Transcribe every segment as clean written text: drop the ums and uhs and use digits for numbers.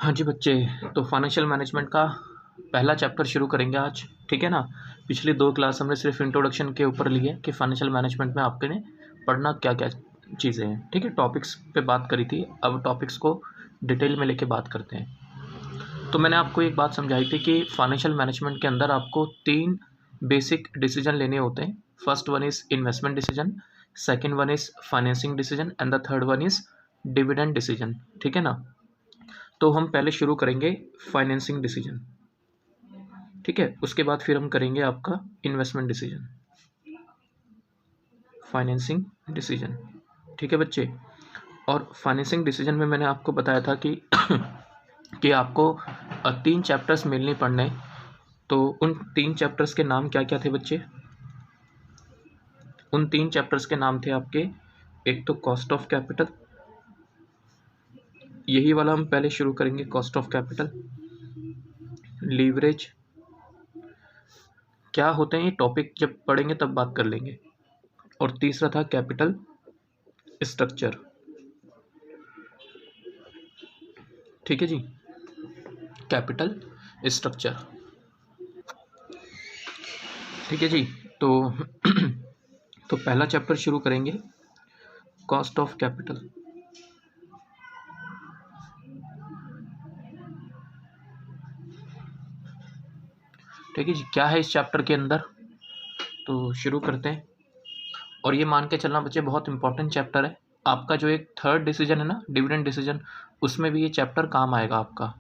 हाँ जी बच्चे, तो फाइनेंशियल मैनेजमेंट का पहला चैप्टर शुरू करेंगे आज, ठीक है ना। पिछली 2 क्लास हमने सिर्फ इंट्रोडक्शन के ऊपर ली है कि फाइनेंशियल मैनेजमेंट में आपके ने पढ़ना क्या क्या चीज़ें हैं, ठीक है। टॉपिक्स पे बात करी थी, अब टॉपिक्स को डिटेल में लेके बात करते हैं। तो मैंने आपको एक बात समझाई थी कि फाइनेंशियल मैनेजमेंट के अंदर आपको 3 बेसिक डिसीजन लेने होते हैं। First one is investment decision, second one is financing decision and the third one is dividend decision, ठीक है ना। तो हम पहले शुरू करेंगे फाइनेंसिंग डिसीजन, ठीक है। उसके बाद फिर हम करेंगे आपका इन्वेस्टमेंट डिसीजन, फाइनेंसिंग डिसीजन, ठीक है बच्चे। और फाइनेंसिंग डिसीजन में मैंने आपको बताया था कि कि आपको 3 चैप्टर्स मेनली पढ़ने। तो उन 3 चैप्टर्स के नाम क्या क्या थे बच्चे? उन 3 चैप्टर्स के नाम थे आपके, एक तो कॉस्ट ऑफ कैपिटल, यही वाला हम पहले शुरू करेंगे, कॉस्ट ऑफ कैपिटल। लीवरेज क्या होते हैं ये टॉपिक जब पढ़ेंगे तब बात कर लेंगे। और तीसरा था कैपिटल स्ट्रक्चर, ठीक है जी, कैपिटल स्ट्रक्चर, ठीक है जी। तो तो पहला चैप्टर शुरू करेंगे, कॉस्ट ऑफ कैपिटल। ठीक है जी, क्या है इस चैप्टर के अंदर, तो शुरू करते हैं। और ये मान के चलना बच्चे बहुत इंपॉर्टेंट चैप्टर है आपका। जो एक थर्ड डिसीजन है ना, डिविडेंड डिसीजन, उसमें भी ये चैप्टर काम आएगा आपका,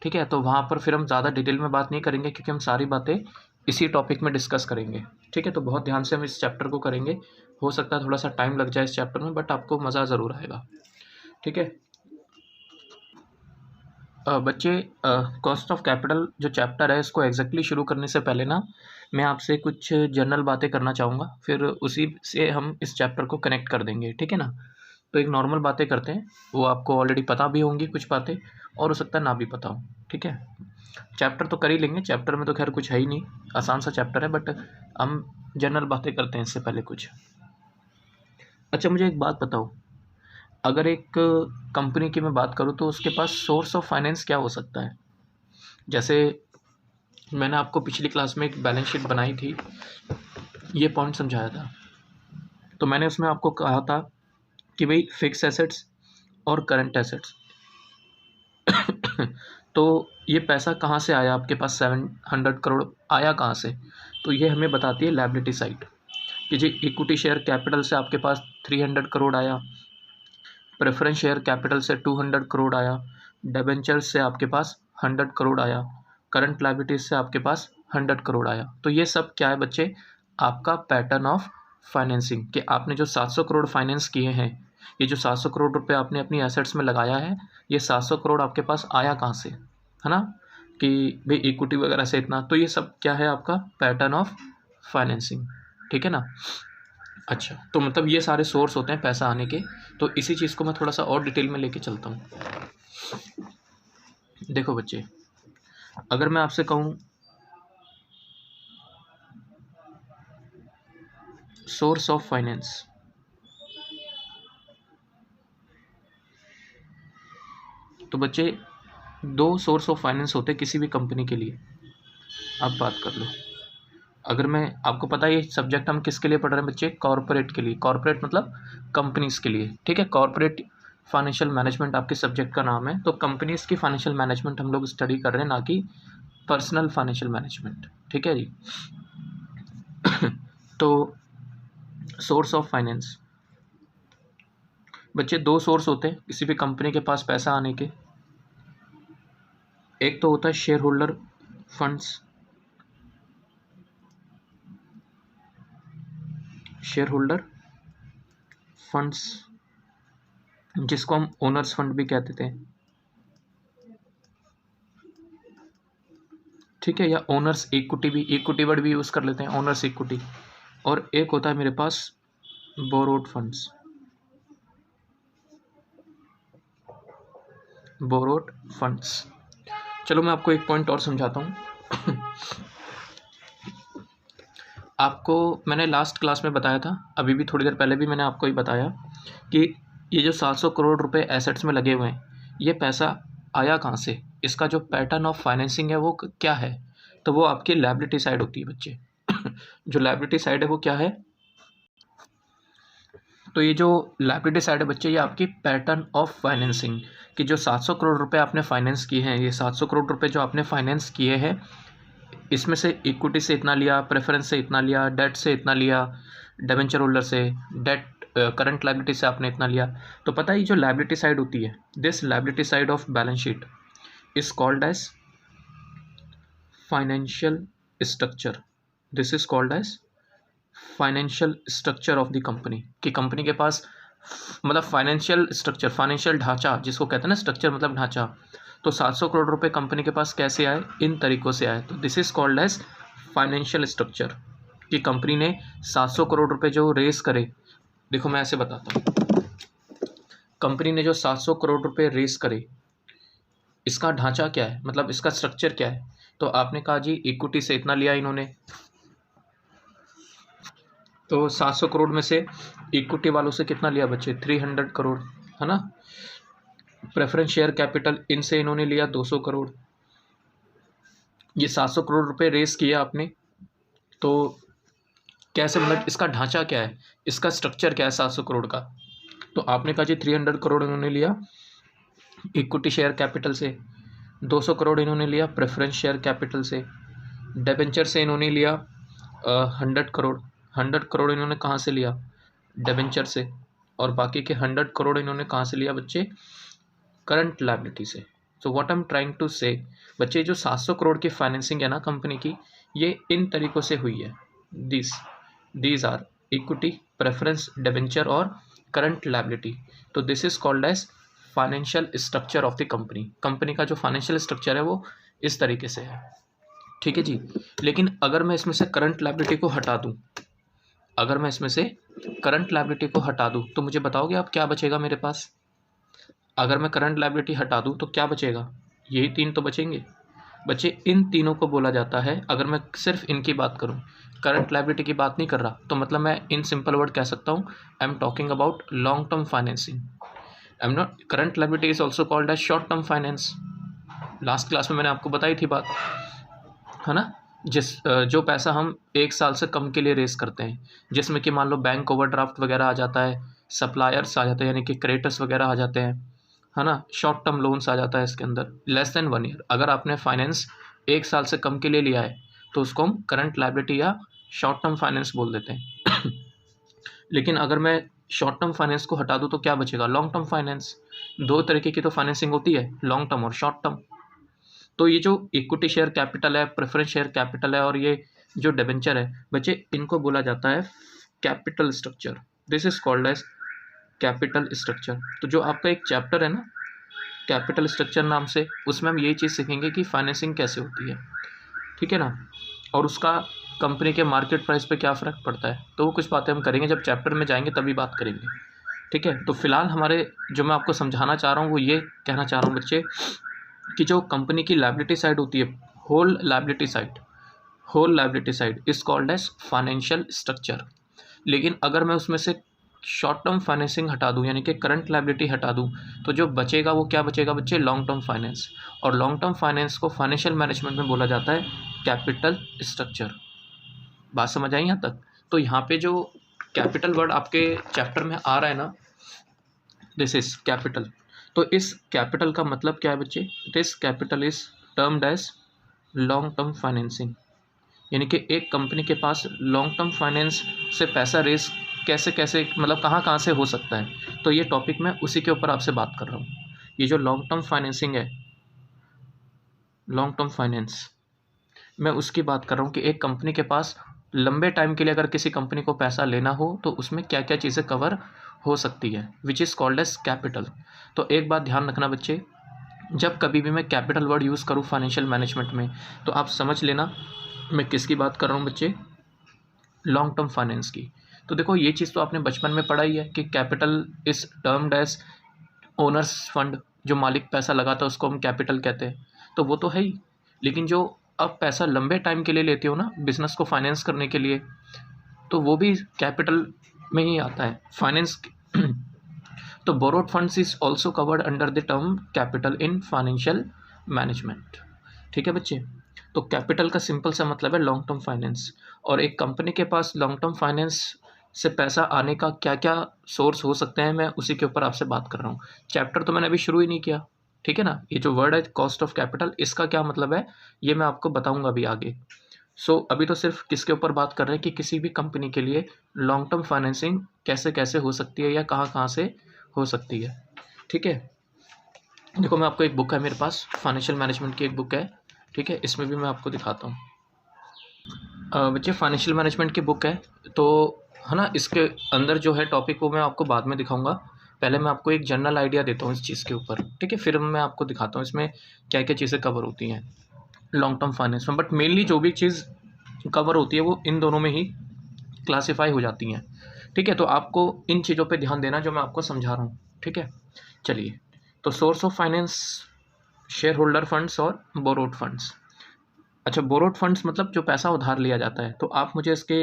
ठीक है। तो वहाँ पर फिर हम ज़्यादा डिटेल में बात नहीं करेंगे क्योंकि हम सारी बातें इसी टॉपिक में डिस्कस करेंगे, ठीक है। तो बहुत ध्यान से हम इस चैप्टर को करेंगे। हो सकता है थोड़ा सा टाइम लग जाए इस चैप्टर में, बट आपको मज़ा ज़रूर आएगा, ठीक है। बच्चे, कॉस्ट ऑफ कैपिटल जो चैप्टर है इसको एग्जैक्टली शुरू करने से पहले ना मैं आपसे कुछ जनरल बातें करना चाहूँगा, फिर उसी से हम इस चैप्टर को कनेक्ट कर देंगे, ठीक है ना। तो एक नॉर्मल बातें करते हैं, वो आपको ऑलरेडी पता भी होंगी कुछ बातें, और हो सकता है ना भी पता हो, ठीक है। चैप्टर तो कर ही लेंगे, चैप्टर में तो खैर कुछ है ही नहीं, आसान सा चैप्टर है, बट हम जनरल बातें करते हैं इससे पहले कुछ। अच्छा, मुझे एक बात बताओ, अगर एक कंपनी की मैं बात करूँ तो उसके पास सोर्स ऑफ फाइनेंस क्या हो सकता है? जैसे मैंने आपको पिछली क्लास में एक बैलेंस शीट बनाई थी, ये पॉइंट समझाया था। तो मैंने उसमें आपको कहा था कि भाई फिक्स एसेट्स और करंट एसेट्स तो ये पैसा कहाँ से आया आपके पास, 700 करोड़ आया कहाँ से? तो ये हमें बताती है लायबिलिटी साइड कि जी इक्विटी शेयर कैपिटल से आपके पास 300 करोड़ आया, प्रेफरेंस शेयर कैपिटल से 200 करोड़ आया, डिबेंचर्स से आपके पास 100 करोड़ आया, करंट लायबिलिटीज से आपके पास 100 करोड़ आया। तो ये सब क्या है बच्चे, आपका पैटर्न ऑफ फाइनेंसिंग, कि आपने जो 700 करोड़ फाइनेंस किए हैं, ये जो 700 करोड़ रुपए आपने अपनी एसेट्स में लगाया है, ये 700 करोड़ आपके पास आया कहाँ से, है ना, कि भाई इक्विटी वगैरह से इतना। तो ये सब क्या है आपका पैटर्न ऑफ फाइनेंसिंग, ठीक है ना। अच्छा, तो मतलब ये सारे सोर्स होते हैं पैसा आने के। तो इसी चीज़ को मैं थोड़ा सा और डिटेल में लेके चलता हूँ। देखो बच्चे, अगर मैं आपसे कहूँ सोर्स ऑफ फाइनेंस, तो बच्चे 2 सोर्स ऑफ फाइनेंस होते हैं किसी भी कंपनी के लिए। आप बात कर लो, अगर मैं आपको पता है ये सब्जेक्ट हम किसके लिए पढ़ रहे हैं बच्चे, कॉर्पोरेट के लिए। कॉर्पोरेट मतलब कंपनीज के लिए, ठीक है। कॉर्पोरेट फाइनेंशियल मैनेजमेंट आपके सब्जेक्ट का नाम है। तो कंपनीज की फाइनेंशियल मैनेजमेंट हम लोग स्टडी कर रहे हैं, ना कि पर्सनल फाइनेंशियल मैनेजमेंट, ठीक है जी। तो सोर्स ऑफ फाइनेंस बच्चे 2 सोर्स होते हैं किसी भी कंपनी के पास पैसा आने के। एक तो होता है share holder funds, share holder funds जिसको हम ओनर्स फंड भी कहते थे, ठीक है, या ओनर्स इक्विटी भी, इक्विटी वर्ड भी यूज़ कर लेते हैं, ओनर्स इक्विटी। और एक होता है मेरे पास बोरोड फंड्स, बोरोड फंड्स। चलो मैं आपको एक पॉइंट और समझाता हूँ। आपको मैंने लास्ट क्लास में बताया था, अभी भी थोड़ी देर पहले भी मैंने आपको ही बताया कि ये जो 700 करोड़ रुपए एसेट्स में लगे हुए हैं, ये पैसा आया कहाँ से, इसका जो पैटर्न ऑफ फाइनेंसिंग है वो क्या है, तो वो आपकी लायबिलिटी साइड होती है बच्चे। जो लायबिलिटी साइड है वो क्या है, तो ये जो लायबिलिटी साइड है बच्चे, ये आपकी पैटर्न ऑफ फाइनेंसिंग कि जो 700 करोड़ रुपए आपने फाइनेंस किए हैं, ये 700 करोड़ रुपए जो आपने फाइनेंस किए हैं, इसमें से इक्विटी से इतना लिया, प्रेफरेंस से इतना लिया, डेट से इतना लिया, डिबेंचर होल्डर से, डेट करंट लायबिलिटी से आपने इतना लिया। तो पता है ये जो लायबिलिटी साइड होती है, this liability side of balance sheet is called as financial structure. This is called as financial structure of the company, कि कंपनी के पास मतलब फाइनेंशियल स्ट्रक्चर, फाइनेंशियल ढांचा जिसको कहते हैं ना, स्ट्रक्चर मतलब ढांचा। तो 700 करोड़ रुपए कंपनी के पास कैसे आए, इन तरीक़ों से आए। तो this is called as financial structure, कि कंपनी ने 700 करोड़ रुपए जो रेस करे, देखो मैं ऐसे बताता हूँ, कंपनी ने जो 700 करोड़ रुपए रेस करे, इसका ढांचा क्या है, मतलब इसका स्ट्रक्चर क्या है। तो आपने कहा जी इक्विटी से इतना लिया इन्होंने, तो 700 करोड़ में से इक्विटी वालों से कितना लिया बच्चे, 300 करोड़, है ना। प्रेफरेंस शेयर कैपिटल इनसे इन्होंने लिया 200 करोड़। ये 700 करोड़ रुपए रेस किया आपने, तो कैसे, मतलब इसका ढांचा क्या है, इसका स्ट्रक्चर क्या है 700 करोड़ का। तो आपने कहा जी 300 करोड़ इन्होंने लिया इक्विटी शेयर कैपिटल से, 200 करोड़ इन्होंने लिया प्रेफरेंस शेयर कैपिटल से, डिबेंचर से इन्होंने लिया 100 करोड़। 100 करोड़ इन्होंने कहाँ से लिया, डिबेंचर से, और बाकी के 100 करोड़ इन्होंने कहाँ से लिया बच्चे, करंट लायबिलिटी से। So what I am trying to say बच्चे, जो 700 करोड़ की फाइनेंसिंग है ना कंपनी की, ये इन तरीक़ों से हुई है। These are equity, preference, debenture और करंट लायबिलिटी। तो this is called as financial structure of the company. Company का जो फाइनेंशियल स्ट्रक्चर है वो इस तरीके से है, ठीक है जी। लेकिन अगर मैं इसमें से करंट लायबिलिटी को हटा दूं, अगर मैं इसमें से करंट लायबिलिटी को हटा दूं, तो मुझे बताओगे आप क्या बचेगा मेरे पास। अगर मैं करंट लायबिलिटी हटा दूं तो क्या बचेगा, यही तीन तो बचेंगे बच्चे। इन तीनों को बोला जाता है, अगर मैं सिर्फ इनकी बात करूं, करंट लायबिलिटी की बात नहीं कर रहा, तो मतलब मैं इन सिंपल वर्ड कह सकता हूं, I am talking about long term financing. I am not, current liability is also called as short term finance. Last class में मैंने आपको बताई थी बात, है ना। जो पैसा हम 1 साल से कम के लिए रेस करते हैं, जिसमें कि मान लो बैंक ओवरड्राफ्ट वगैरह आ जाता है, सप्लायर्स आ जाते हैं, यानी कि क्रेडिटर्स वगैरह आ जाते हैं, है ना, शॉर्ट टर्म लोन्स आ जाता है इसके अंदर, लेस देन 1 ईयर। अगर आपने फाइनेंस 1 साल से कम के लिए लिया है तो उसको हम करंट लायबिलिटी या शॉर्ट टर्म फाइनेंस बोल देते हैं। लेकिन अगर मैं शॉर्ट टर्म फाइनेंस को हटा दूँ तो क्या बचेगा, लॉन्ग टर्म फाइनेंस। दो तरीके की तो फाइनेंसिंग होती है, लॉन्ग टर्म और शॉर्ट टर्म। तो ये जो इक्विटी शेयर कैपिटल है, प्रेफरेंस शेयर कैपिटल है, और ये जो डिबेंचर है बच्चे, इनको बोला जाता है capital structure. This is called as capital structure. तो जो आपका एक चैप्टर है ना कैपिटल स्ट्रक्चर नाम से, उसमें हम यही चीज़ सीखेंगे कि फाइनेंसिंग कैसे होती है, ठीक है ना, और उसका कंपनी के मार्केट प्राइस पे क्या फ़र्क पड़ता है। तो वो कुछ बातें हम करेंगे, जब चैप्टर में जाएंगे तभी बात करेंगे, ठीक है। तो फिलहाल हमारे जो मैं आपको समझाना चाह रहा हूँ वो ये कहना चाह रहा हूँ बच्चे, कि जो कंपनी की लायबिलिटी साइड होती है, whole liability side is called as financial structure. लेकिन अगर मैं उसमें से शॉर्ट टर्म फाइनेंसिंग हटा दूं, यानी कि करंट लायबिलिटी हटा दूं, तो जो बचेगा वो क्या बचेगा बच्चे, लॉन्ग टर्म फाइनेंस। और लॉन्ग टर्म फाइनेंस को फाइनेंशियल मैनेजमेंट में बोला जाता है कैपिटल स्ट्रक्चर। बात समझ आई यहाँ तक। तो यहाँ पे जो कैपिटल वर्ड आपके चैप्टर में आ रहा है ना, दिस इज कैपिटल। तो इस कैपिटल का मतलब क्या है बच्चे, this capital is termed as long term financing. यानी कि एक कंपनी के पास लॉन्ग टर्म फाइनेंस से पैसा रेस कैसे कैसे, मतलब कहाँ कहाँ से हो सकता है। तो ये टॉपिक मैं उसी के ऊपर आपसे बात कर रहा हूँ। ये जो लॉन्ग टर्म फाइनेंसिंग है, लॉन्ग टर्म फाइनेंस, मैं उसकी बात कर रहा हूँ कि एक कंपनी के पास लंबे टाइम के लिए अगर किसी कंपनी को पैसा लेना हो तो उसमें क्या क्या चीज़ें कवर हो सकती है, which is called as capital. तो एक बात ध्यान रखना बच्चे, जब कभी भी मैं कैपिटल वर्ड यूज़ करूँ फाइनेंशियल मैनेजमेंट में, तो आप समझ लेना मैं किसकी बात कर रहा हूँ बच्चे, लॉन्ग टर्म फाइनेंस की। तो देखो ये चीज़ तो आपने बचपन में पढ़ा ही है कि capital is termed as owners fund, जो मालिक पैसा लगाता है उसको हम कैपिटल कहते हैं, तो वो तो है ही। लेकिन जो अब पैसा लंबे टाइम के लिए लेते हो ना बिज़नेस को फाइनेंस करने के लिए, तो वो भी कैपिटल में ही आता है फाइनेंस। तो borrowed funds is also covered under the term capital in financial management. ठीक है बच्चे, तो कैपिटल का सिंपल सा मतलब है लॉन्ग टर्म फाइनेंस, और एक कंपनी के पास लॉन्ग टर्म फाइनेंस से पैसा आने का क्या क्या सोर्स हो सकते हैं, मैं उसी के ऊपर आपसे बात कर रहा हूँ। चैप्टर तो मैंने अभी शुरू ही नहीं किया, ठीक है ना। ये जो वर्ड है कॉस्ट ऑफ कैपिटल, इसका क्या मतलब है ये मैं आपको बताऊंगा अभी आगे। अभी तो सिर्फ किसके ऊपर बात कर रहे हैं कि किसी भी कंपनी के लिए लॉन्ग टर्म फाइनेंसिंग कैसे कैसे हो सकती है या कहाँ कहाँ से हो सकती है। ठीक है, देखो मैं आपको एक बुक है मेरे पास, फाइनेंशियल मैनेजमेंट की एक बुक है, ठीक है, इसमें भी मैं आपको दिखाता हूँ। बच्चे फाइनेंशियल मैनेजमेंट की बुक है, तो है ना, इसके अंदर जो है टॉपिक वो मैं आपको बाद में दिखाऊंगा। पहले मैं आपको एक जनरल आइडिया देता हूँ इस चीज़ के ऊपर, ठीक है, फिर मैं आपको दिखाता हूँ इसमें क्या क्या चीज़ें कवर होती हैं लॉन्ग टर्म फाइनेंस में। बट मेनली जो भी चीज़ कवर होती है वो इन दोनों में ही क्लासीफाई हो जाती हैं। ठीक है, तो आपको इन चीज़ों पे ध्यान देना जो मैं आपको समझा रहा हूँ। ठीक है, चलिए, तो source of finance, share holder funds और बोरोड फंड्स। अच्छा, बोरोड फंड्स मतलब जो पैसा उधार लिया जाता है, तो आप मुझे इसके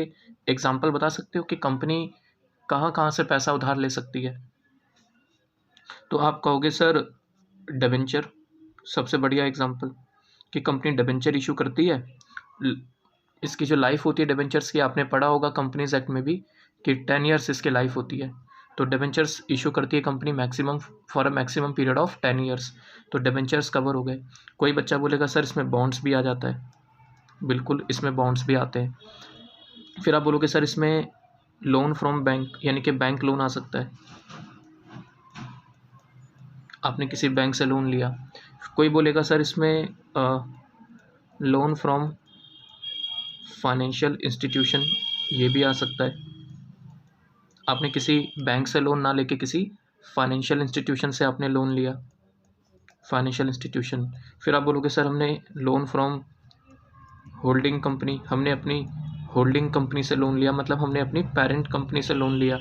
एग्जाम्पल बता सकते हो कि कंपनी कहाँ कहाँ से पैसा उधार ले सकती है। तो आप कहोगे सर डिबेंचर सबसे बढ़िया एग्जाम्पल, कि कंपनी डिबेंचर इशू करती है। इसकी जो लाइफ होती है डिबेंचर्स की, आपने पढ़ा होगा कंपनीज एक्ट में भी कि 10 ईयर्स इसकी लाइफ होती है। तो डिबेंचर्स इशू करती है company maximum for a maximum period of 10 years, तो डिबेंचर्स कवर हो गए। कोई बच्चा बोलेगा सर इसमें बॉन्ड्स भी आ जाता है, बिल्कुल इसमें बॉन्ड्स भी आते हैं। फिर आप बोलोगे सर इसमें लोन फ्रॉम बैंक, यानी कि बैंक लोन आ सकता है, आपने किसी बैंक से लोन लिया। कोई बोलेगा सर इसमें लोन फ्रॉम फाइनेंशियल इंस्टीट्यूशन, ये भी आ सकता है, आपने किसी बैंक से लोन ना लेके किसी फाइनेंशियल इंस्टीट्यूशन से आपने लोन लिया, फाइनेंशियल इंस्टीट्यूशन। फिर आप बोलोगे सर हमने लोन फ्रॉम होल्डिंग कंपनी, हमने अपनी होल्डिंग कंपनी से लोन लिया, मतलब हमने अपनी पेरेंट कंपनी से लोन लिया।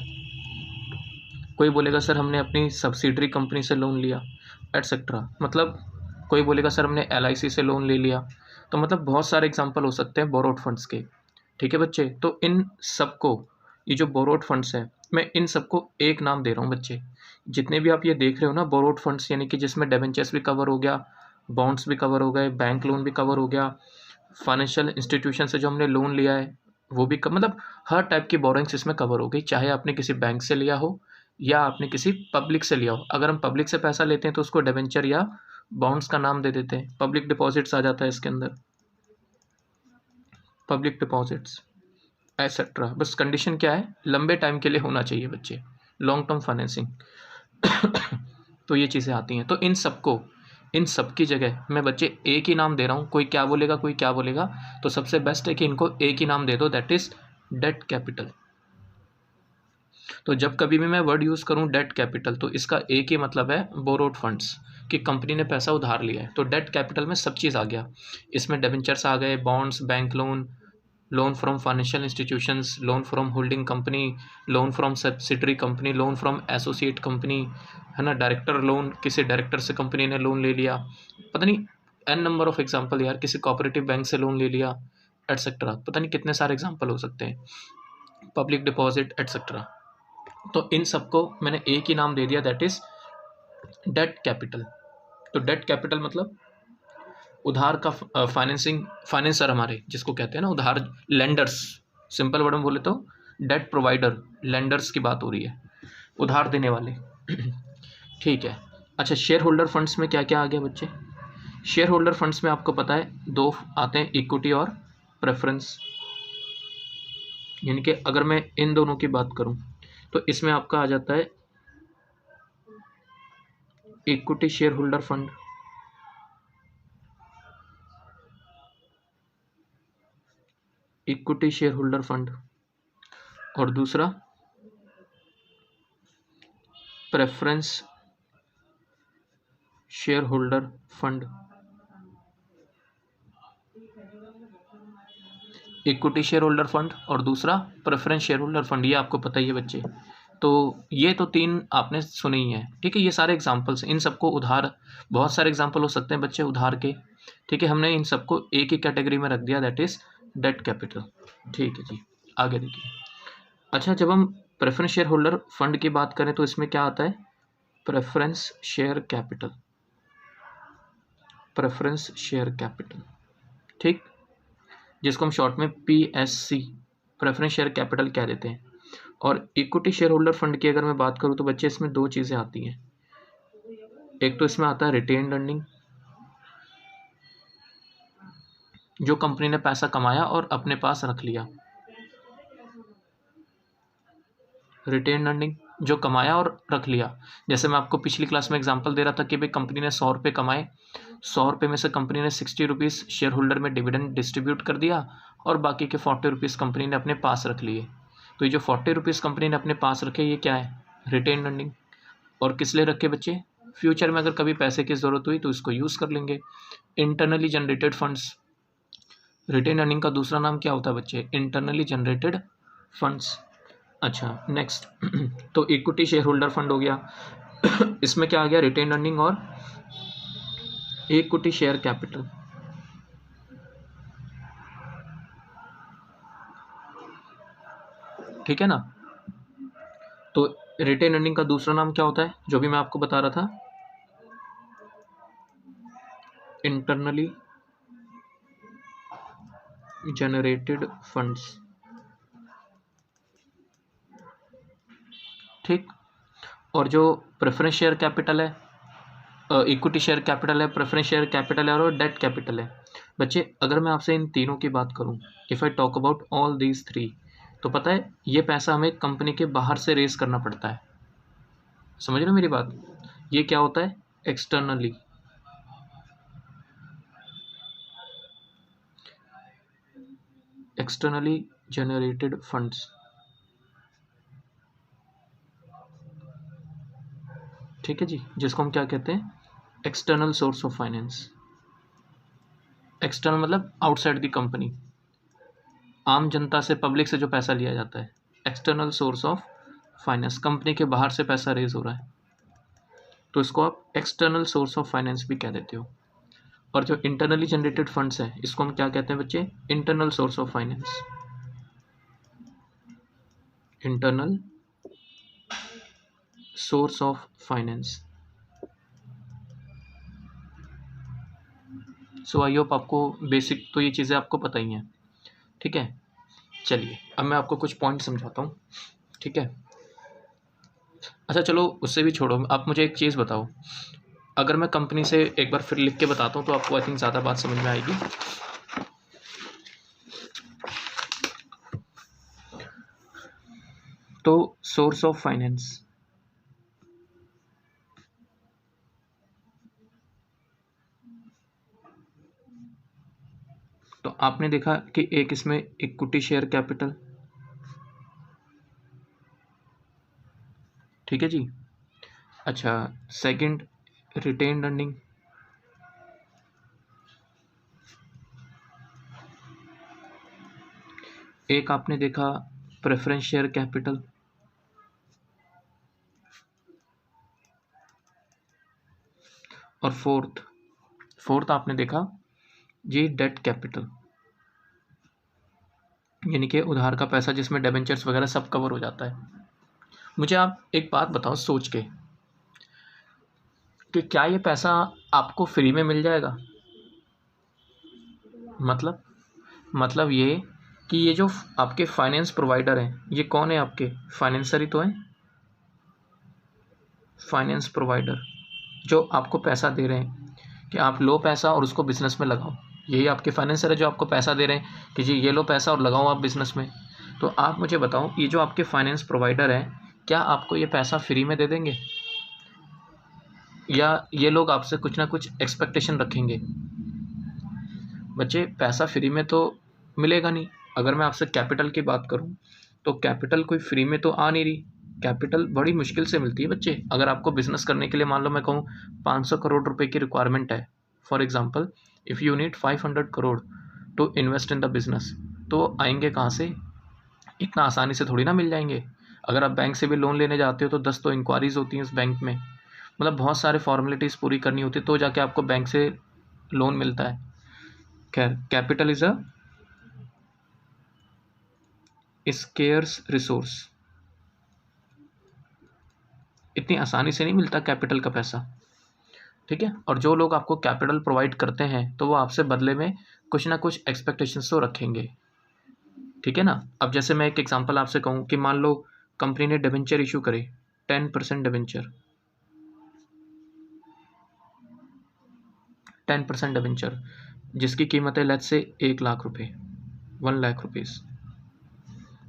कोई बोलेगा सर हमने अपनी सब्सिडरी कंपनी से लोन लिया, एटसेट्रा। मतलब कोई बोलेगा सर हमने LIC से लोन ले लिया। तो मतलब बहुत सारे एग्जांपल हो सकते हैं बोरोड फंड्स के। ठीक है बच्चे, तो इन सबको, ये जो बोरोड फंड्स है, मैं इन सबको एक नाम दे रहा हूँ बच्चे। जितने भी आप ये देख रहे हो ना बोरोड फंड्स, यानी कि जिसमें डिबेंचर्स भी कवर हो गया, बॉन्ड्स भी कवर हो गए, बैंक लोन भी कवर हो गया, फाइनेंशियल इंस्टीट्यूशन से जो हमने लोन लिया है वो भी मतलब हर टाइप की बोरोइंग्स इसमें कवर हो गई, चाहे आपने किसी बैंक से लिया हो या आपने किसी पब्लिक से लिया हो। अगर हम पब्लिक से पैसा लेते हैं तो उसको डिबेंचर या बॉन्ड्स का नाम दे देते हैं, पब्लिक डिपॉजिट्स आ जाता है इसके अंदर, पब्लिक डिपॉजिट्स एटसेट्रा। बस कंडीशन क्या है, लंबे टाइम के लिए होना चाहिए बच्चे, लॉन्ग टर्म फाइनेंसिंग। तो ये चीज़ें आती हैं, तो इन सबको, इन सब की जगह मैं बच्चे एक ही नाम दे रहा हूँ। कोई क्या बोलेगा कोई क्या बोलेगा, तो सबसे बेस्ट है कि इनको एक ही नाम दे दो, दैट इज डेट कैपिटल। तो जब कभी भी मैं वर्ड यूज़ करूँ डेट कैपिटल, तो इसका एक ही मतलब है बोरोड फंड्स, कि कंपनी ने पैसा उधार लिया है। तो डेट कैपिटल में सब चीज़ आ गया, इसमें डिबेंचर्स आ गए, bonds, bank loan, loan from financial institutions, loan from holding company, loan from subsidiary company, loan from associate company, है ना, डायरेक्टर लोन, किसी डायरेक्टर से कंपनी ने लोन ले लिया, पता नहीं एन नंबर ऑफ एग्जांपल यार, किसी कोऑपरेटिव बैंक से लोन ले लिया, एटसेट्रा। पता नहीं कितने सारे एग्जांपल हो सकते हैं, पब्लिक डिपॉजिट एटसेट्रा। तो इन सबको मैंने एक ही नाम दे दिया, दैट इज डेट कैपिटल। तो डेट कैपिटल मतलब उधार का फाइनेंसिंग, फाइनेंसर हमारे जिसको कहते हैं ना उधार, लेंडर्स, सिंपल वर्ड में बोले तो डेट प्रोवाइडर, लेंडर्स की बात हो रही है, उधार देने वाले। ठीक है, अच्छा शेयर होल्डर फंड्स में क्या क्या आ गया बच्चे। शेयर होल्डर फंड्स में आपको पता है दो आते हैं, इक्विटी और प्रेफरेंस। यानी कि अगर मैं इन दोनों की बात करूं तो इसमें आपका आ जाता है equity share holder fund, equity share holder fund, और दूसरा preference share holder fund. Equity share holder fund और दूसरा प्रेफरेंस शेयर होल्डर फंड, ये आपको पता ही है बच्चे। तो ये तो तीन आपने सुने ही हैं, ठीक है। ये सारे एग्जांपल्स, इन सबको उधार, बहुत सारे एग्जांपल हो सकते हैं बच्चे उधार के, ठीक है। हमने इन सबको एक ही कैटेगरी में रख दिया, दैट इज डेट कैपिटल। ठीक है जी, आगे देखिए। अच्छा, जब हम प्रेफरेंस शेयर होल्डर फंड की बात करें तो इसमें क्या आता है, preference share capital, preference share capital, ठीक, जिसको हम शॉर्ट में PSC, प्रेफरेंस शेयर कैपिटल कह देते हैं। और इक्विटी शेयर होल्डर फंड की अगर मैं बात करूं तो बच्चे इसमें दो चीज़ें आती हैं। एक तो इसमें आता है रिटेन्ड अर्निंग, जो कंपनी ने पैसा कमाया और अपने पास रख लिया। रिटेन्ड अर्निंग जो कमाया और रख लिया, जैसे मैं आपको पिछली क्लास में एग्जांपल दे रहा था कि भाई कंपनी ने 100 रुपये कमाए, 100 रुपये में से कंपनी ने 60 रुपीज़ शेयर होल्डर में डिविडेंड डिस्ट्रीब्यूट कर दिया और बाकी के 40 रुपीज़ कंपनी ने अपने पास रख लिए। तो ये जो 40 रुपीज़ कंपनी ने अपने पास रखे, ये क्या है? Retained earning. और किस लिए रखे बच्चे? फ्यूचर में अगर कभी पैसे की ज़रूरत हुई तो इसको यूज़ कर लेंगे। Internally generated funds, retained earning का दूसरा नाम क्या होता है बच्चे? Internally generated funds. अच्छा नेक्स्ट तो इक्विटी शेयर होल्डर फंड हो गया इसमें क्या आ गया? रिटेन अर्निंग और इक्विटी शेयर कैपिटल। ठीक है ना? तो रिटेन अर्निंग का दूसरा नाम क्या होता है, जो भी मैं आपको बता रहा था? Internally generated funds. ठीक। और जो प्रेफरेंस शेयर कैपिटल है, इक्विटी शेयर कैपिटल है, प्रेफरेंस शेयर कैपिटल है और डेट कैपिटल है। बच्चे अगर मैं आपसे इन तीनों की बात करूं, if I talk about all these three, तो पता है ये पैसा हमें कंपनी के बाहर से रेज करना पड़ता है। समझ रहे हो मेरी बात? ये क्या होता है? एक्सटर्नली। Externally generated funds. ठीक है जी, जिसको हम क्या कहते हैं? External source of finance. External मतलब आउटसाइड द कंपनी, आम जनता से, पब्लिक से जो पैसा लिया जाता है। External source of finance, company के बाहर से पैसा रेज हो रहा है, तो इसको आप एक्सटर्नल सोर्स ऑफ फाइनेंस भी कह देते हो। और जो इंटरनली जनरेटेड फंड्स है, इसको हम क्या कहते हैं बच्चे? Internal source of finance. Internal source of finance. So I hope आपको बेसिक तो ये चीज़ें आपको पता ही हैं। ठीक है, चलिए अब मैं आपको कुछ पॉइंट समझाता हूँ। ठीक है, अच्छा चलो उससे भी छोड़ो, आप मुझे एक चीज़ बताओ, अगर मैं कंपनी से एक बार फिर लिख के बताता हूँ तो आपको आई थिंक ज़्यादा बात समझ में आएगी। तो सोर्स ऑफ फाइनेंस, तो आपने देखा कि एक इसमें इक्विटी शेयर कैपिटल, ठीक है जी। अच्छा, सेकंड रिटेन्ड अर्निंग, एक आपने देखा प्रेफरेंस शेयर कैपिटल, और फोर्थ आपने देखा जी डेट कैपिटल, यानी कि उधार का पैसा जिसमें डिबेंचर्स वगैरह सब कवर हो जाता है। मुझे आप एक बात बताओ सोच के कि क्या ये पैसा आपको फ्री में मिल जाएगा? मतलब ये कि ये जो आपके फाइनेंस प्रोवाइडर हैं, ये कौन है? आपके फाइनेंसर ही तो हैं। फाइनेंस प्रोवाइडर जो आपको पैसा दे रहे हैं कि आप लो पैसा और उसको बिजनेस में लगाओ, यही आपके फाइनेंसर है जो आपको पैसा दे रहे हैं कि जी ये लो पैसा और लगाओ आप बिजनेस में। तो आप मुझे बताओ, ये जो आपके फाइनेंस प्रोवाइडर हैं, क्या आपको ये पैसा फ्री में दे देंगे, या ये लोग आपसे कुछ ना कुछ एक्सपेक्टेशन रखेंगे? बच्चे पैसा फ्री में तो मिलेगा नहीं। अगर मैं आपसे कैपिटल की बात करूं तो कैपिटल कोई फ्री में तो आ नहीं रही, कैपिटल बड़ी मुश्किल से मिलती है बच्चे। अगर आपको बिजनेस करने के लिए मान लो मैं कहूँ 500 करोड़ रुपए की रिक्वायरमेंट है, for example if you need 500 crore to invest in the business, तो आएंगे कहाँ से? इतना आसानी से थोड़ी ना मिल जाएंगे। अगर आप बैंक से भी लोन लेने जाते हो तो 10 तो इंक्वायरीज होती हैं उस बैंक में, मतलब बहुत सारे फॉर्मेलिटीज़ पूरी करनी होती है तो जाके आपको बैंक से लोन मिलता है। खैर, capital is a scarce resource. इतनी आसानी से नहीं मिलता कैपिटल का पैसा, ठीक है। और जो लोग आपको कैपिटल प्रोवाइड करते हैं तो वो आपसे बदले में कुछ ना कुछ एक्सपेक्टेशंस तो रखेंगे, ठीक है ना। अब जैसे मैं एक एग्जांपल आपसे कहूँ कि मान लो कंपनी ने डिबेंचर इशू करे, 10% डिबेंचर, 10% डिबेंचर जिसकी कीमत है लेट्स से 1 लाख रुपए, 1 लाख रुपीज़।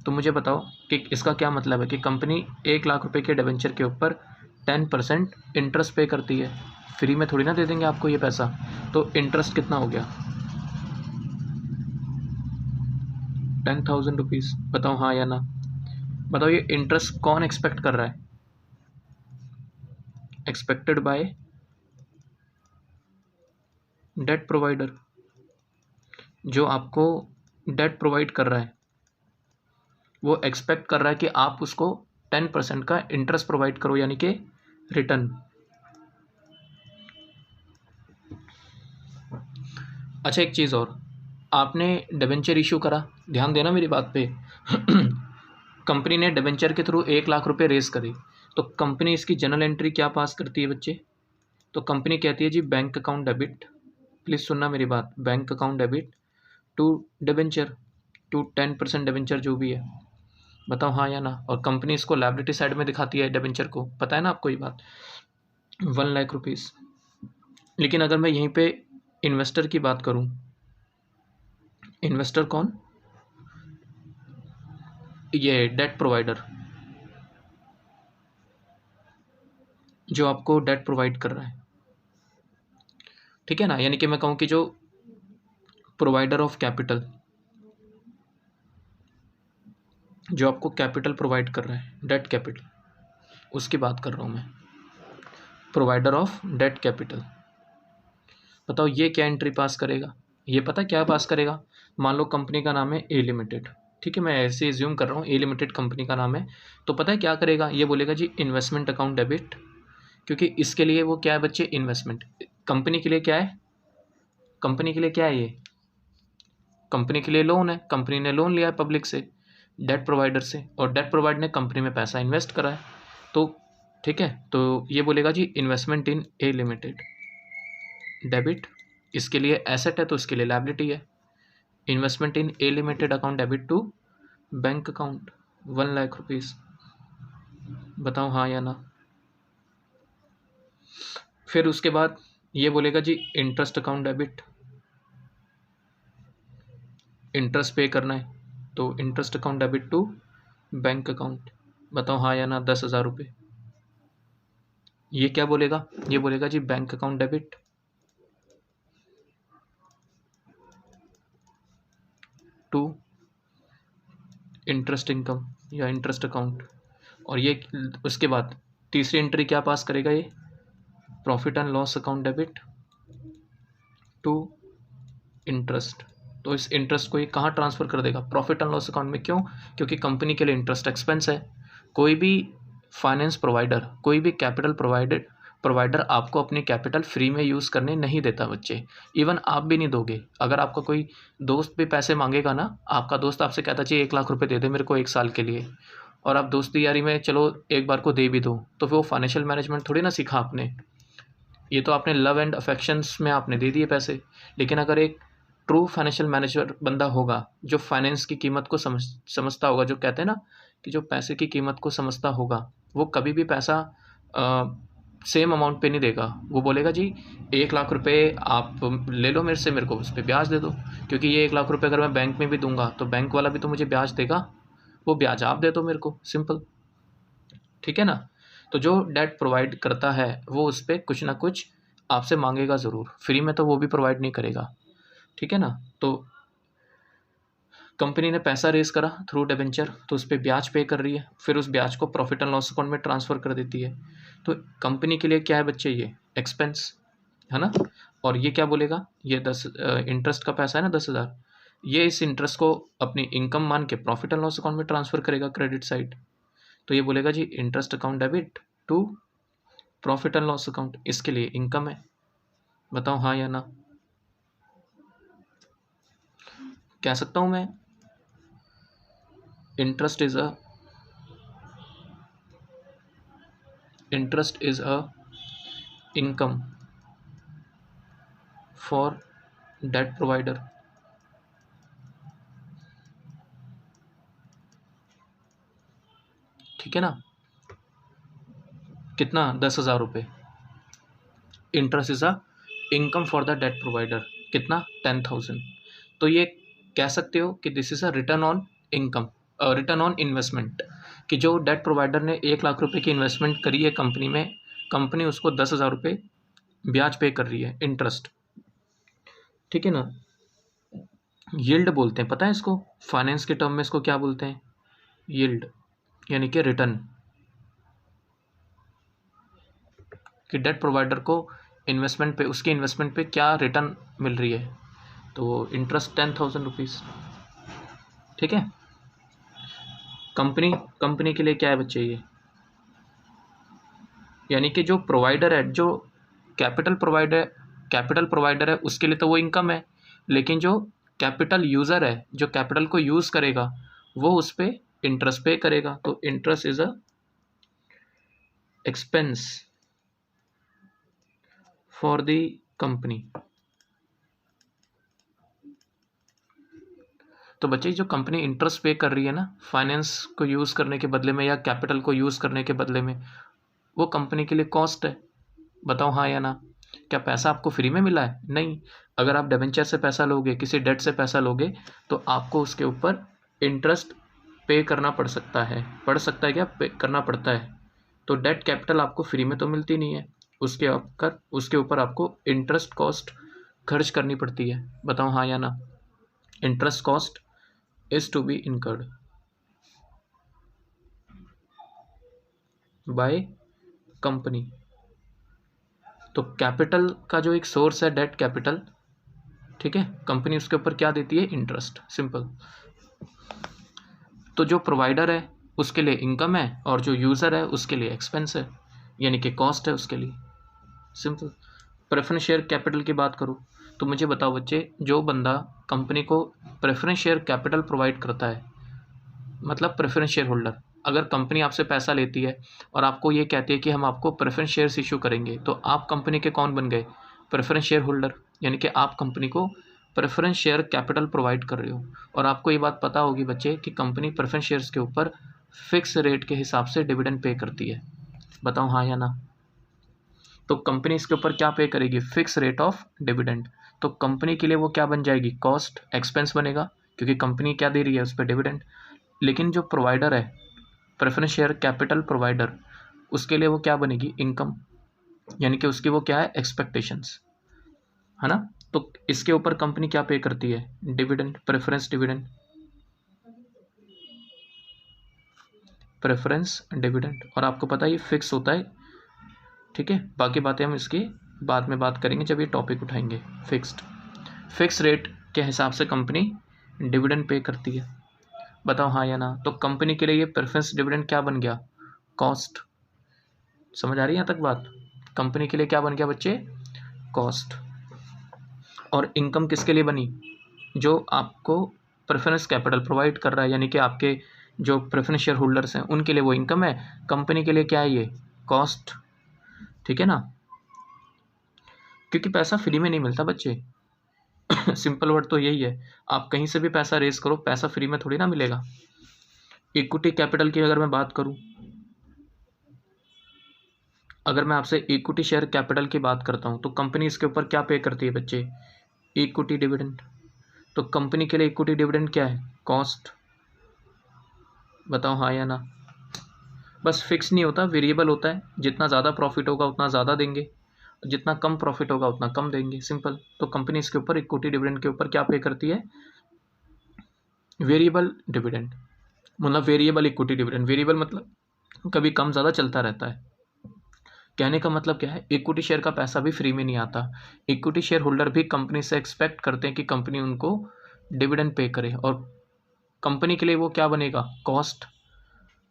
तो मुझे बताओ कि इसका क्या मतलब है कि कंपनी 1 लाख रुपए के डिबेंचर के ऊपर 10% इंटरेस्ट पे करती है। फ्री में थोड़ी ना दे देंगे आपको ये पैसा। तो इंटरेस्ट कितना हो गया, 10,000 रुपीज़। बताओ हाँ या ना। बताओ ये इंटरेस्ट कौन एक्सपेक्ट कर रहा है, एक्सपेक्टेड बाय डेट प्रोवाइडर। जो आपको डेट प्रोवाइड कर रहा है वो एक्सपेक्ट कर रहा है कि आप उसको 10% का इंटरेस्ट प्रोवाइड करो, यानी कि रिटर्न। अच्छा एक चीज़ और, आपने डिबेंचर इशू करा, ध्यान देना मेरी बात पे। कंपनी ने डिबेंचर के थ्रू 1 लाख रुपए रेज करे, तो कंपनी इसकी जनरल एंट्री क्या पास करती है बच्चे। तो कंपनी कहती है जी बैंक अकाउंट डेबिट, प्लीज़ सुनना मेरी बात, bank account debit to debenture, to 10% debenture जो भी है। बताओ हाँ या ना। और कंपनी इसको लायबिलिटी साइड में दिखाती है डिबेंचर को, पता है ना आपको ये बात, 1 लाख रुपीज़। लेकिन अगर मैं यहीं पे इन्वेस्टर की बात करूं, इन्वेस्टर कौन, ये डेट प्रोवाइडर, जो आपको डेट प्रोवाइड कर रहा है, ठीक है ना। यानी कि मैं कहूँ कि जो प्रोवाइडर ऑफ कैपिटल, जो आपको कैपिटल प्रोवाइड कर रहा है, डेट कैपिटल, उसकी बात कर रहा हूँ मैं, प्रोवाइडर ऑफ डेट कैपिटल। बताओ ये क्या एंट्री पास करेगा, ये पता क्या पास करेगा। मान लो कंपनी का नाम है ए लिमिटेड, ठीक है, मैं ऐसे एज्यूम कर रहा हूँ ए लिमिटेड कंपनी का नाम है। तो पता है क्या करेगा, ये बोलेगा जी इन्वेस्टमेंट अकाउंट डेबिट, क्योंकि इसके लिए वो क्या है बच्चे, इन्वेस्टमेंट। कंपनी के लिए क्या है, कंपनी के लिए क्या है ये, कंपनी के लिए लोन है। कंपनी ने लोन लिया है पब्लिक से, डेट प्रोवाइडर से, और डेट प्रोवाइडर ने कंपनी में पैसा इन्वेस्ट करा है। तो ठीक है, तो ये बोलेगा जी investment in A limited debit, इसके लिए एसेट है तो इसके लिए लायबिलिटी है। Investment in A limited account debit to bank account, 1 lakh rupees. बताओ हाँ या ना। फिर उसके बाद ये बोलेगा जी इंटरेस्ट अकाउंट डेबिट, इंटरेस्ट पे करना है, तो interest account debit to bank account. बताओ हाँ या ना, 10,000 रुपये। ये क्या बोलेगा, ये बोलेगा जी bank account debit to interest income या इंटरेस्ट अकाउंट। और ये उसके बाद तीसरी एंट्री क्या पास करेगा, ये profit and loss account debit to interest. तो इस इंटरेस्ट को ये कहाँ ट्रांसफ़र कर देगा, प्रॉफिट एंड लॉस अकाउंट में। क्यों, क्योंकि कंपनी के लिए इंटरेस्ट एक्सपेंस है। कोई भी फाइनेंस प्रोवाइडर, कोई भी कैपिटल प्रोवाइडर आपको अपनी कैपिटल फ्री में यूज़ करने नहीं देता बच्चे। इवन आप भी नहीं दोगे। अगर आपका कोई दोस्त भी पैसे मांगेगा ना, आपका दोस्त आपसे कहता चाहिए 1 लाख रुपए दे दे मेरे को 1 साल के लिए, और आप दोस्ती यारी में चलो एक बार को दे भी दो, तो फिर वो फाइनेंशियल मैनेजमेंट थोड़ी ना सीखा आपने। ये तो आपने लव एंड अफेक्शंस में आपने दे दिए पैसे। लेकिन अगर एक ट्रू फाइनेंशियल मैनेजर बंदा होगा, जो फाइनेंस की कीमत को समझता होगा, जो कहते हैं ना कि जो पैसे की कीमत को समझता होगा, वो कभी भी पैसा सेम अमाउंट पे नहीं देगा। वो बोलेगा जी 1 लाख रुपए आप ले लो मेरे से, मेरे को उस पर ब्याज दे दो, क्योंकि ये 1 लाख रुपए अगर मैं बैंक में भी दूंगा तो बैंक वाला भी तो मुझे ब्याज देगा, वो ब्याज आप दे दो मेरे को, सिंपल, ठीक है ना। तो जो डेट प्रोवाइड करता है वो उस पर कुछ ना कुछ आपसे मांगेगा ज़रूर, फ्री में तो वो भी प्रोवाइड नहीं करेगा, ठीक है ना। तो कंपनी ने पैसा रेज करा थ्रू डिबेंचर, तो उस पर ब्याज पे कर रही है, फिर उस ब्याज को प्रॉफिट एंड लॉस अकाउंट में ट्रांसफ़र कर देती है। तो कंपनी के लिए क्या है बच्चे, ये एक्सपेंस है ना। और ये क्या बोलेगा, ये 10 इंटरेस्ट का पैसा है ना 10,000, ये इस इंटरेस्ट को अपनी इनकम मान के प्रॉफिट एंड लॉस अकाउंट में ट्रांसफ़र करेगा, क्रेडिट साइड। तो ये बोलेगा जी interest account debit to profit and loss account, इसके लिए इनकम है। बताओ हाँ या ना। कह सकता हूँ मैं interest is a interest is a income for debt provider. ठीक है ना, कितना, 10,000 रुपये। Interest is a income for the debt provider, कितना, 10,000। तो ये कह सकते हो कि this is a return on income, return on investment, कि जो डेट प्रोवाइडर ने 1,00,000 रुपये की इन्वेस्टमेंट करी है कंपनी में, कंपनी उसको 10,000 रुपये ब्याज पे कर रही है, इंटरेस्ट। ठीक है ना, यील्ड बोलते हैं, पता है इसको, फाइनेंस के टर्म में इसको क्या बोलते हैं, यील्ड, यानी कि रिटर्न, कि डेट प्रोवाइडर को इन्वेस्टमेंट पे, उसके इन्वेस्टमेंट पे क्या रिटर्न मिल रही है। तो इंटरेस्ट 10,000 रुपीज़। ठीक है, कंपनी कंपनी के लिए क्या है बच्चे ये, यानी कि जो प्रोवाइडर है, जो कैपिटल प्रोवाइडर है, उसके लिए तो वो इनकम है, लेकिन जो कैपिटल यूज़र है, जो कैपिटल को यूज़ करेगा, वो उस पर इंटरेस्ट पे करेगा। तो interest is a expense for the company. तो बच्चे जो कंपनी इंटरेस्ट पे कर रही है ना, फाइनेंस को यूज़ करने के बदले में या कैपिटल को यूज़ करने के बदले में, वो कंपनी के लिए कॉस्ट है। बताओ हाँ या ना। क्या पैसा आपको फ्री में मिला है? नहीं। अगर आप डिबेंचर से पैसा लोगे, किसी डेट से पैसा लोगे, तो आपको उसके ऊपर इंटरेस्ट पे करना पड़ सकता है क्या, पे करना पड़ता है। तो डेट कैपिटल आपको फ्री में तो मिलती नहीं है, उसके ऊपर आपको इंटरेस्ट कॉस्ट खर्च करनी पड़ती है। बताओ हाँ या ना। Interest cost is to be incurred by company. तो कैपिटल का जो एक सोर्स है डेट कैपिटल, ठीक है, कंपनी उसके ऊपर क्या देती है, इंटरेस्ट, सिंपल। तो जो प्रोवाइडर है उसके लिए इनकम है, और जो यूज़र है उसके लिए एक्सपेंस है, यानी कि कॉस्ट है उसके लिए, सिंपल। प्रेफरेंस शेयर कैपिटल की बात करूँ तो मुझे बताओ बच्चे, जो बंदा कंपनी को प्रेफरेंस शेयर कैपिटल प्रोवाइड करता है, मतलब प्रेफरेंस शेयर होल्डर, अगर कंपनी आपसे पैसा लेती है और आपको ये कहती है कि हम आपको प्रेफरेंस शेयर्स इशू करेंगे, तो आप कंपनी के कौन बन गए, प्रेफरेंस शेयर होल्डर, यानी कि आप कंपनी को प्रेफरेंस शेयर कैपिटल प्रोवाइड कर रहे हो। और आपको ये बात पता होगी बच्चे कि कंपनी प्रेफरेंस शेयर्स के ऊपर फिक्स रेट के हिसाब से डिविडेंड पे करती है। बताओ हाँ या ना। तो कंपनी इसके ऊपर क्या पे करेगी, फिक्स रेट ऑफ डिविडेंड। तो कंपनी के लिए वो क्या बन जाएगी, कॉस्ट, एक्सपेंस बनेगा, क्योंकि कंपनी क्या दे रही है उस पर, डिविडेंड। लेकिन जो प्रोवाइडर है, प्रेफरेंस शेयर कैपिटल प्रोवाइडर, उसके लिए वो क्या बनेगी, इनकम, यानी कि उसकी वो क्या है, एक्सपेक्टेशंस, है ना। तो इसके ऊपर कंपनी क्या पे करती है, dividend, preference dividend, preference dividend. और आपको पता है ये फिक्स होता है, ठीक है। बाकी बातें हम इसकी बाद में बात करेंगे जब ये टॉपिक उठाएंगे। फिक्स रेट के हिसाब से कंपनी डिविडेंड पे करती है। बताओ हाँ या ना। तो कंपनी के लिए ये प्रेफरेंस डिविडेंड क्या बन गया, कॉस्ट। समझ आ रही है यहाँ तक बात। कंपनी के लिए क्या बन गया बच्चे, कॉस्ट। और इनकम किसके लिए बनी, जो आपको प्रेफरेंस कैपिटल प्रोवाइड कर रहा है, यानी कि आपके जो प्रेफरेंस शेयर होल्डर्स हैं उनके लिए वो इनकम है, कंपनी के लिए क्या है, ये कॉस्ट। ठीक है ना, क्योंकि पैसा फ्री में नहीं मिलता बच्चे। सिंपल वर्ड तो यही है, आप कहीं से भी पैसा रेज करो, पैसा फ्री में थोड़ी ना मिलेगा। इक्विटी कैपिटल की अगर मैं बात करूं, अगर मैं आपसे इक्विटी शेयर कैपिटल की बात करता हूं, तो कंपनी इसके ऊपर क्या पे करती है बच्चे, इक्विटी डिविडेंड। तो कंपनी के लिए इक्विटी डिविडेंड क्या है, कॉस्ट। बताओ हाँ या ना। बस फिक्स नहीं होता, वेरिएबल होता है, जितना ज़्यादा प्रॉफिट होगा उतना ज़्यादा देंगे, जितना कम प्रॉफिट होगा उतना कम देंगे, सिंपल। तो कंपनी इसके ऊपर इक्विटी डिविडेंड के ऊपर क्या पे करती है, वेरिएबल डिविडेंड, मतलब वेरिएबल इक्विटी डिविडेंड। वेरिएबल मतलब कभी कम ज़्यादा चलता रहता है। कहने का मतलब क्या है, इक्विटी शेयर का पैसा भी फ्री में नहीं आता। इक्विटी शेयर होल्डर भी कंपनी से एक्सपेक्ट करते हैं कि कंपनी उनको डिविडेंड पे करे, और कंपनी के लिए वो क्या बनेगा, कॉस्ट,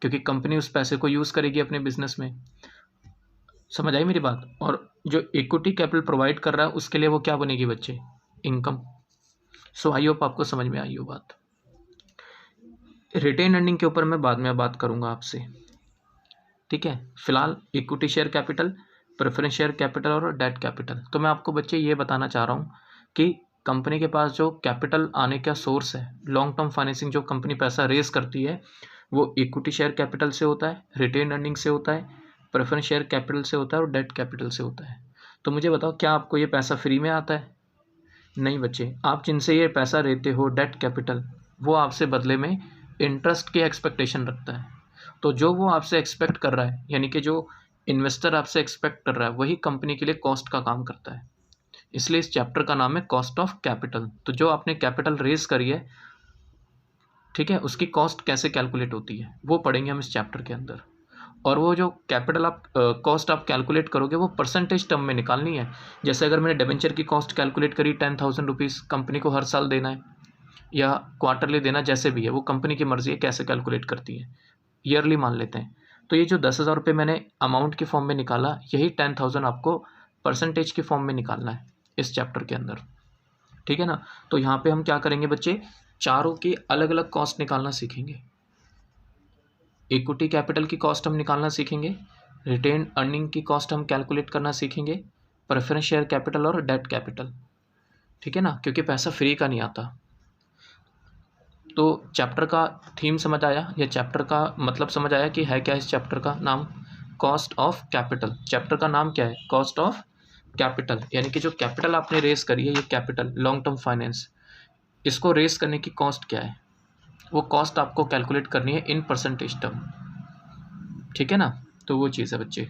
क्योंकि कंपनी उस पैसे को यूज़ करेगी अपने बिजनेस में। समझ आई मेरी बात। और जो इक्विटी कैपिटल प्रोवाइड कर रहा है उसके लिए वो क्या बनेगी बच्चे, इनकम। सो आई होप आपको समझ में आई हो बात। रिटेन अर्निंग के ऊपर मैं बाद में बात करूंगा आपसे, ठीक है। फिलहाल equity share capital, preference share capital और डेट कैपिटल। तो मैं आपको बच्चे ये बताना चाह रहा हूँ कि कंपनी के पास जो कैपिटल आने का सोर्स है, लॉन्ग टर्म फाइनेंसिंग जो कंपनी पैसा रेज करती है, वो इक्विटी शेयर कैपिटल से होता है, रिटेन अर्निंग से होता है, प्रेफरेंस शेयर कैपिटल से होता है और डेट कैपिटल से होता है। तो मुझे बताओ, क्या आपको ये पैसा फ्री में आता है? नहीं बच्चे, आप जिनसे ये पैसा लेते हो डेट कैपिटल, वो आपसे बदले में इंटरेस्ट की एक्सपेक्टेशन रखता है। तो जो वो आपसे एक्सपेक्ट कर रहा है, यानी कि जो इन्वेस्टर आपसे एक्सपेक्ट कर रहा है, वही कंपनी के लिए कॉस्ट का काम करता है। इसलिए इस चैप्टर का नाम है कॉस्ट ऑफ कैपिटल। तो जो आपने कैपिटल रेज करी है, ठीक है, उसकी कॉस्ट कैसे कैलकुलेट होती है वो पढ़ेंगे हम इस चैप्टर के अंदर। और वो जो कैपिटल आप कॉस्ट आप कैलकुलेट करोगे, वो परसेंटेज टर्म में निकालनी है। जैसे अगर मैंने डिबेंचर की कॉस्ट कैलकुलेट करी 10,000 रुपीज़, कंपनी को हर साल देना है या क्वार्टरली देना, जैसे भी है, वो कंपनी की मर्जी है कैसे कैलकुलेट करती है। ईयरली मान लेते हैं। तो ये जो 10,000 रुपये मैंने अमाउंट के फॉर्म में निकाला, यही 10,000 आपको परसेंटेज के फॉर्म में निकालना है इस चैप्टर के अंदर, ठीक है ना। तो यहाँ पे हम क्या करेंगे बच्चे, चारों की अलग अलग कॉस्ट निकालना सीखेंगे। इक्विटी कैपिटल की कॉस्ट हम निकालना सीखेंगे, रिटेन अर्निंग की कॉस्ट हम कैलकुलेट करना सीखेंगे, प्रेफरेंस शेयर कैपिटल और डेट कैपिटल, ठीक है ना, क्योंकि पैसा फ्री का नहीं आता। तो चैप्टर का थीम समझ आया, या चैप्टर का मतलब समझ आया कि है क्या इस चैप्टर का नाम? Cost of capital. चैप्टर का नाम क्या है? Cost of capital. यानी कि जो कैपिटल आपने रेस करी है, ये कैपिटल लॉन्ग टर्म फाइनेंस, इसको रेस करने की कॉस्ट क्या है, वो कॉस्ट आपको कैलकुलेट करनी है इन परसेंटेज टर्म, ठीक है ना। तो वो चीज़ है बच्चे।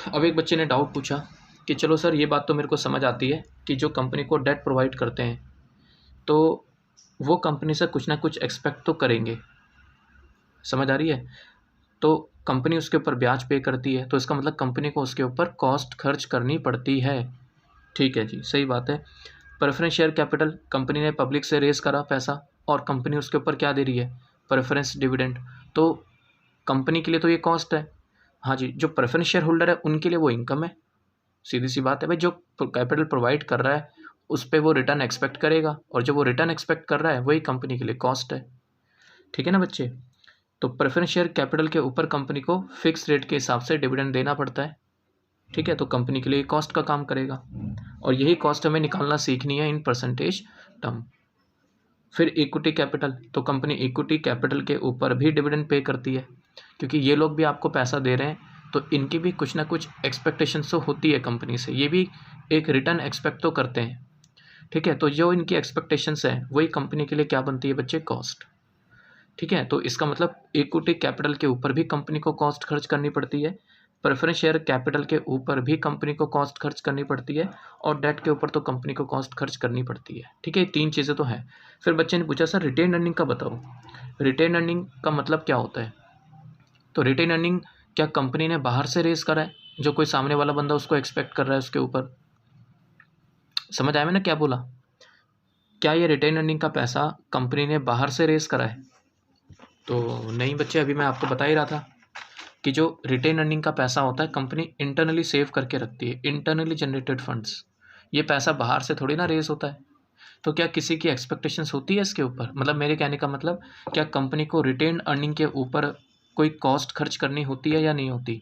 अब एक बच्चे ने डाउट पूछा कि चलो सर, ये बात तो मेरे को समझ आती है कि जो कंपनी को डेट प्रोवाइड करते हैं, तो वो कंपनी से कुछ ना कुछ एक्सपेक्ट तो करेंगे, समझ आ रही है। तो कंपनी उसके ऊपर ब्याज पे करती है, तो इसका मतलब कंपनी को उसके ऊपर कॉस्ट खर्च करनी पड़ती है, ठीक है जी, सही बात है। प्रेफरेंस शेयर कैपिटल, कंपनी ने पब्लिक से रेस करा पैसा और कंपनी उसके ऊपर क्या दे रही है? Preference dividend. तो कंपनी के लिए तो ये कॉस्ट है। हाँ जी, जो प्रेफरेंस शेयर होल्डर है उनके लिए वो इनकम है। सीधी सी बात है भाई, जो कैपिटल प्रोवाइड कर रहा है उस पर वो रिटर्न एक्सपेक्ट करेगा, और जो वो रिटर्न एक्सपेक्ट कर रहा है वही कंपनी के लिए कॉस्ट है, ठीक है ना बच्चे। तो प्रेफरेंस शेयर कैपिटल के ऊपर कंपनी को फिक्स रेट के हिसाब से डिविडेंड देना पड़ता है, ठीक है। तो कंपनी के लिए कॉस्ट का काम करेगा, और यही कॉस्ट हमें निकालना सीखनी है इन परसेंटेज टर्म। फिर इक्विटी कैपिटल, तो कंपनी इक्विटी कैपिटल के ऊपर भी डिविडेंड पे करती है, क्योंकि ये लोग भी आपको पैसा दे रहे हैं, तो इनकी भी कुछ ना कुछ एक्सपेक्टेशंस तो होती है कंपनी से, ये भी एक रिटर्न एक्सपेक्ट तो करते हैं, ठीक है। तो जो इनकी एक्सपेक्टेशंस है वही कंपनी के लिए क्या बनती है बच्चे? कॉस्ट, ठीक है। तो इसका मतलब इक्विटी कैपिटल के ऊपर भी कंपनी को कॉस्ट खर्च करनी पड़ती है, प्रेफरेंस शेयर कैपिटल के ऊपर भी कंपनी को कॉस्ट खर्च करनी पड़ती है, और डेट के ऊपर तो कंपनी को कॉस्ट खर्च करनी पड़ती है, ठीक है। तीन चीज़ें तो हैं। फिर बच्चे ने पूछा, सर रिटेन अर्निंग का बताओ। रिटेन अर्निंग का मतलब क्या होता है? तो रिटेन अर्निंग क्या कंपनी ने बाहर से रेस करा है, जो कोई सामने वाला बंदा उसको एक्सपेक्ट कर रहा है उसके ऊपर? समझ आया मैंने क्या बोला? क्या ये रिटेन अर्निंग का पैसा कंपनी ने बाहर से रेस करा है? तो नहीं बच्चे, अभी मैं आपको बता ही रहा था कि जो रिटेन अर्निंग का पैसा होता है कंपनी इंटरनली सेव करके रखती है, इंटरनली जनरेटेड फंड्स। ये पैसा बाहर से थोड़ी ना रेस होता है। तो क्या किसी की एक्सपेक्टेशंस होती है इसके ऊपर? मतलब मेरे कहने का मतलब, क्या कंपनी को रिटेन अर्निंग के ऊपर कोई कॉस्ट खर्च करनी होती है या नहीं होती?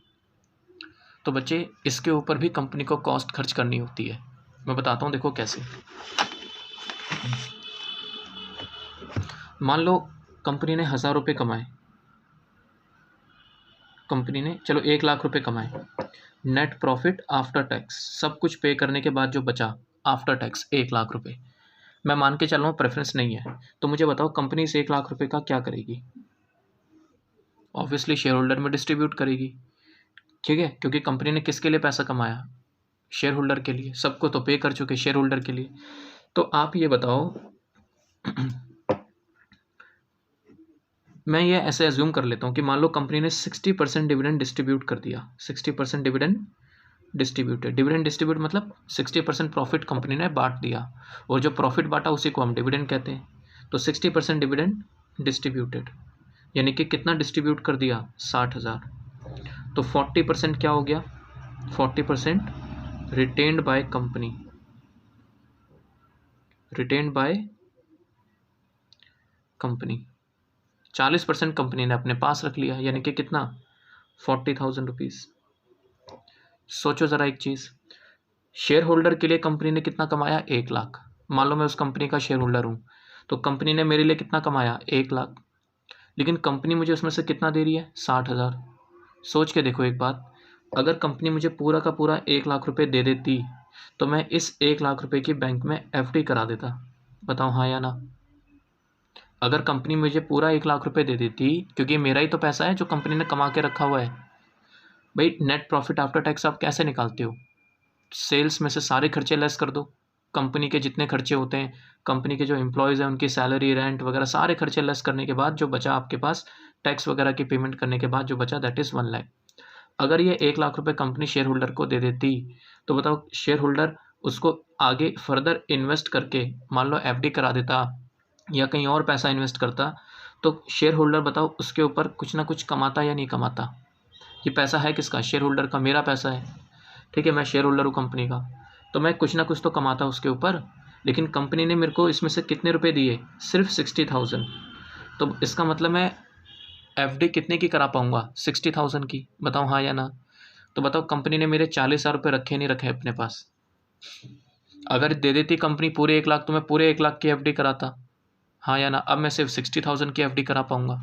तो बच्चे, इसके ऊपर भी कंपनी को कॉस्ट खर्च करनी होती है। मैं बताता हूँ, देखो कैसे। मान लो कंपनी ने 1,000 रुपये कमाए, कंपनी ने चलो 1,00,000 रुपये कमाए, नेट प्रॉफिट आफ्टर टैक्स, सब कुछ पे करने के बाद जो बचा आफ्टर टैक्स 1,00,000 रुपये। मैं मान के चल रहा हूँ प्रेफरेंस नहीं है, तो मुझे बताओ कंपनी इस 1,00,000 रुपये का क्या करेगी? ऑब्वियसली शेयर होल्डर में डिस्ट्रीब्यूट करेगी, ठीक है, क्योंकि कंपनी ने किसके लिए पैसा कमाया? शेयर होल्डर के लिए। सबको तो पे कर चुके शेयर होल्डर के लिए। तो आप ये बताओ मैं ये ऐसे एज्यूम कर लेता हूँ कि मान लो कंपनी ने 60% डिविडेंड डिस्ट्रीब्यूट कर दिया, 60% डिविडेंड डिस्ट्रीब्यूटेड। डिविडेंड डिस्ट्रीब्यूट मतलब 60% प्रॉफिट कंपनी ने बांट दिया, और जो प्रॉफिट बांटा उसी को हम डिविडेंड कहते हैं। तो 60% डिविडेंड डिस्ट्रीब्यूटेड, यानी कि कितना डिस्ट्रीब्यूट कर दिया? 60,000। तो 40% क्या हो गया? 40% retained by company, retained by company. 40% company ने अपने पास रख लिया, यानी कि कितना? ₹40,000। सोचो ज़रा एक चीज़, शेयर होल्डर के लिए कंपनी ने कितना कमाया? 1 लाख। मान लो मैं उस कंपनी का शेयर होल्डर हूँ, तो कंपनी ने मेरे लिए कितना कमाया? 1 लाख। लेकिन कंपनी मुझे उसमें से कितना दे रही है? 60,000। सोच के देखो एक बात, अगर कंपनी मुझे पूरा का पूरा 1 लाख रुपए दे देती तो मैं इस 1 लाख रुपए की बैंक में एफडी करा देता। बताओ हाँ या ना। अगर कंपनी मुझे पूरा 1 लाख रुपए दे देती, क्योंकि मेरा ही तो पैसा है जो कंपनी ने कमा के रखा हुआ है। भाई नेट प्रॉफिट आफ्टर टैक्स आप कैसे निकालते हो? सेल्स में से सारे खर्चे लेस कर दो, कंपनी के जितने खर्चे होते हैं, कंपनी के जो एम्प्लॉयज़ हैं उनकी सैलरी, रेंट वगैरह सारे खर्चे लेस करने के बाद जो बचा आपके पास, टैक्स वगैरह की पेमेंट करने के बाद जो बचा, दैट इज़ 1 लाख। अगर ये 1 लाख रुपए कंपनी शेयर होल्डर को दे देती तो बताओ शेयर होल्डर उसको आगे फर्दर इन्वेस्ट करके मान लो एफडी करा देता या कहीं और पैसा इन्वेस्ट करता, तो शेयर होल्डर बताओ उसके ऊपर कुछ ना कुछ कमाता या नहीं कमाता? ये पैसा है किसका? शेयर होल्डर का, मेरा पैसा है। ठीक है, मैं शेयर होल्डर हूँ कंपनी का, तो मैं कुछ ना कुछ तो कमाता उसके ऊपर। लेकिन कंपनी ने मेरे को इसमें से कितने रुपए दिए? सिर्फ 60,000। तो इसका मतलब मैं एफडी कितने की करा पाऊंगा? 60,000 की। बताओ हाँ या ना। तो बताओ कंपनी ने मेरे 40,000 रुपये रखे नहीं रखे अपने पास? अगर दे देती कंपनी पूरे 1 लाख तो मैं पूरे 1 लाख की एफडी कराता। हाँ या ना। अब मैं सिर्फ 60,000 की एफडी करा पाऊंगा।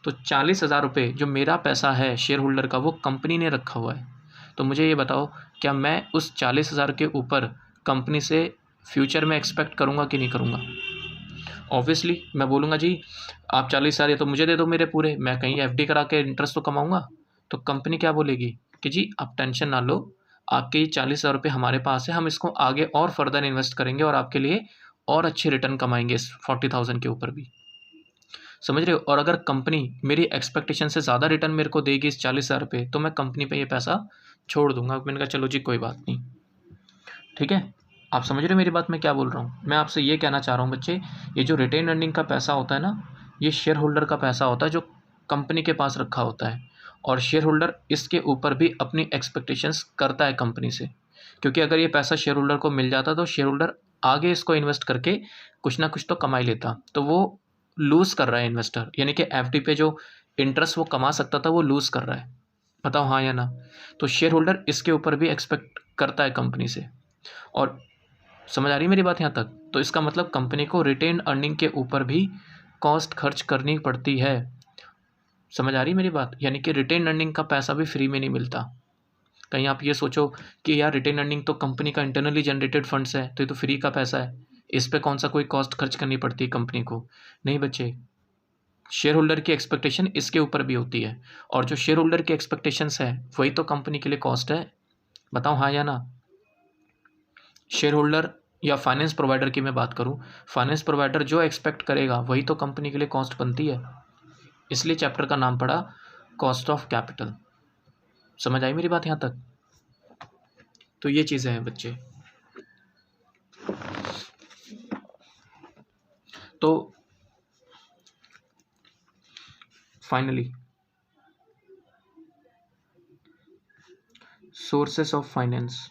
तो 40,000 रुपये जो मेरा पैसा है शेयर होल्डर का, वो कंपनी ने रखा हुआ है। तो मुझे ये बताओ, क्या मैं उस 40,000 के ऊपर कंपनी से फ्यूचर में एक्सपेक्ट करूँगा कि नहीं करूँगा? ऑब्वियसली मैं बोलूँगा जी आप 40,000 या तो मुझे दे दो मेरे पूरे, मैं कहीं एफडी करा के इंटरेस्ट तो कमाऊँगा। तो कंपनी क्या बोलेगी कि जी आप टेंशन ना लो, आपके ये 40,000 रुपये हमारे पास है, हम इसको आगे और फर्दर इन्वेस्ट करेंगे और आपके लिए और अच्छे रिटर्न कमाएंगे इस 40,000 के ऊपर भी। समझ रहे हो? और अगर कंपनी मेरी एक्सपेक्टेशन से ज़्यादा रिटर्न मेरे को देगी इस 40,000 पे, तो मैं कंपनी पे ये पैसा छोड़ दूंगा। मैंने कहा चलो जी कोई बात नहीं। ठीक है, आप समझ रहे हो मेरी बात मैं क्या बोल रहा हूँ? मैं आपसे ये कहना चाह रहा हूँ बच्चे, ये जो रिटेन अर्निंग का पैसा होता है ना, ये शेयर होल्डर का पैसा होता है जो कंपनी के पास रखा होता है। और शेयर होल्डर इसके ऊपर भी अपनी एक्सपेक्टेशंस करता है कंपनी से, क्योंकि अगर ये पैसा शेयर होल्डर को मिल जाता तो शेयर होल्डर आगे इसको इन्वेस्ट करके कुछ ना कुछ तो कमाई लेता। तो वो लूज़ कर रहा है इन्वेस्टर, यानी कि एफडी पे जो इंटरेस्ट वो कमा सकता था वो लूज़ कर रहा है। बताओ हाँ या ना। तो शेयर होल्डर इसके ऊपर भी एक्सपेक्ट करता है कंपनी से। और समझ आ रही है मेरी बात यहाँ तक? तो इसका मतलब कंपनी को रिटेन अर्निंग के ऊपर भी कॉस्ट खर्च करनी पड़ती है। समझ आ रही है मेरी बात? यानी कि रिटेन अर्निंग का पैसा भी फ्री में नहीं मिलता। कहीं आप ये सोचो कि यार रिटेन अर्निंग तो कंपनी का इंटरनली जनरेटेड फंड्स है, तो ये तो फ्री का पैसा है, इस पे कौन सा कोई कॉस्ट खर्च करनी पड़ती है कंपनी को? नहीं बच्चे, शेयर होल्डर की एक्सपेक्टेशन इसके ऊपर भी होती है, और जो शेयर होल्डर की एक्सपेक्टेशंस है वही तो कंपनी के लिए कॉस्ट है। बताओ हाँ या ना। शेयर होल्डर या फाइनेंस प्रोवाइडर की मैं बात करूं, फाइनेंस प्रोवाइडर जो एक्सपेक्ट करेगा वही तो कंपनी के लिए कॉस्ट बनती है। इसलिए चैप्टर का नाम पड़ा कॉस्ट ऑफ कैपिटल। समझ आई मेरी बात यहाँ तक? तो ये चीज़ें हैं बच्चे। तो finally sources of finance.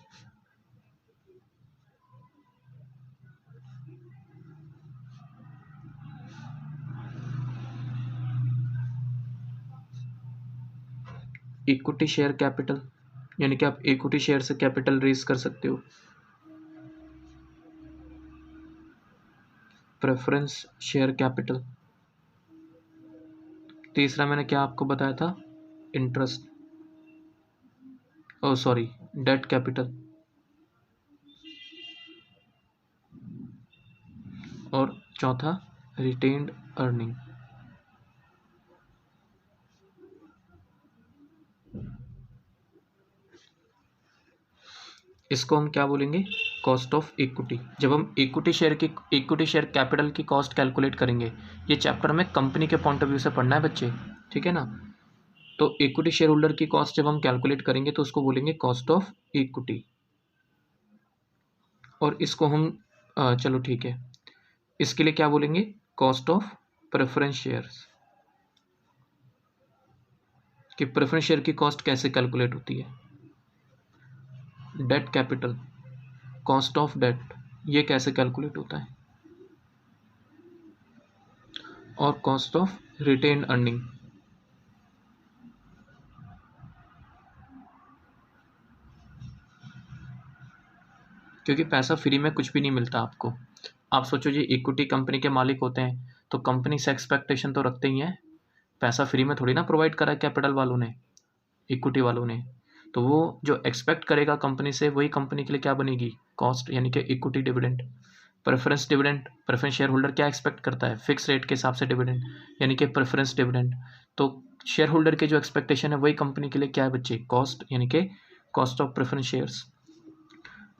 Equity share capital, यानी कि आप इक्विटी शेयर से कैपिटल रेज कर सकते हो। Preference share capital. तीसरा मैंने क्या आपको बताया था? इंटरेस्ट, ओ सॉरी, डेट कैपिटल। और चौथा रिटेन्ड अर्निंग। इसको हम क्या बोलेंगे? Cost of equity. जब हम इक्विटी शेयर कैपिटल की कॉस्ट कैलकुलेट करेंगे, ये चैप्टर में कंपनी के पॉइंट ऑफ व्यू से पढ़ना है बच्चे, ठीक है ना। तो इक्विटी शेयर होल्डर की कॉस्ट जब हम कैलकुलेट करेंगे तो उसको बोलेंगे कॉस्ट ऑफ इक्विटी। और इसको हम चलो ठीक है, इसके लिए क्या बोलेंगे? Cost of preference shares. कि प्रेफरेंस शेयर की कॉस्ट कैसे कैलकुलेट होती है। Debt capital, cost of debt, ये कैसे कैलकुलेट होता है। और कॉस्ट ऑफ रिटेन अर्निंग, क्योंकि पैसा फ्री में कुछ भी नहीं मिलता आपको। आप सोचो जी इक्विटी कंपनी के मालिक होते हैं तो कंपनी से एक्सपेक्टेशन तो रखते ही हैं, पैसा फ्री में थोड़ी ना प्रोवाइड करा है कैपिटल वालों ने, इक्विटी वालों ने। तो वो जो एक्सपेक्ट करेगा कंपनी से वही कंपनी के लिए क्या बनेगी, कॉस्ट, यानी कि equity dividend. Preference dividend, preference share holder क्या एक्सपेक्ट करता है, फिक्स रेट के हिसाब से डिविडेंड, यानी कि प्रेफरेंस डिविडेंड। तो शेयर होल्डर के जो एक्सपेक्टेशन है वही कंपनी के लिए क्या है बच्चे, कॉस्ट, यानी कि cost of preference shares,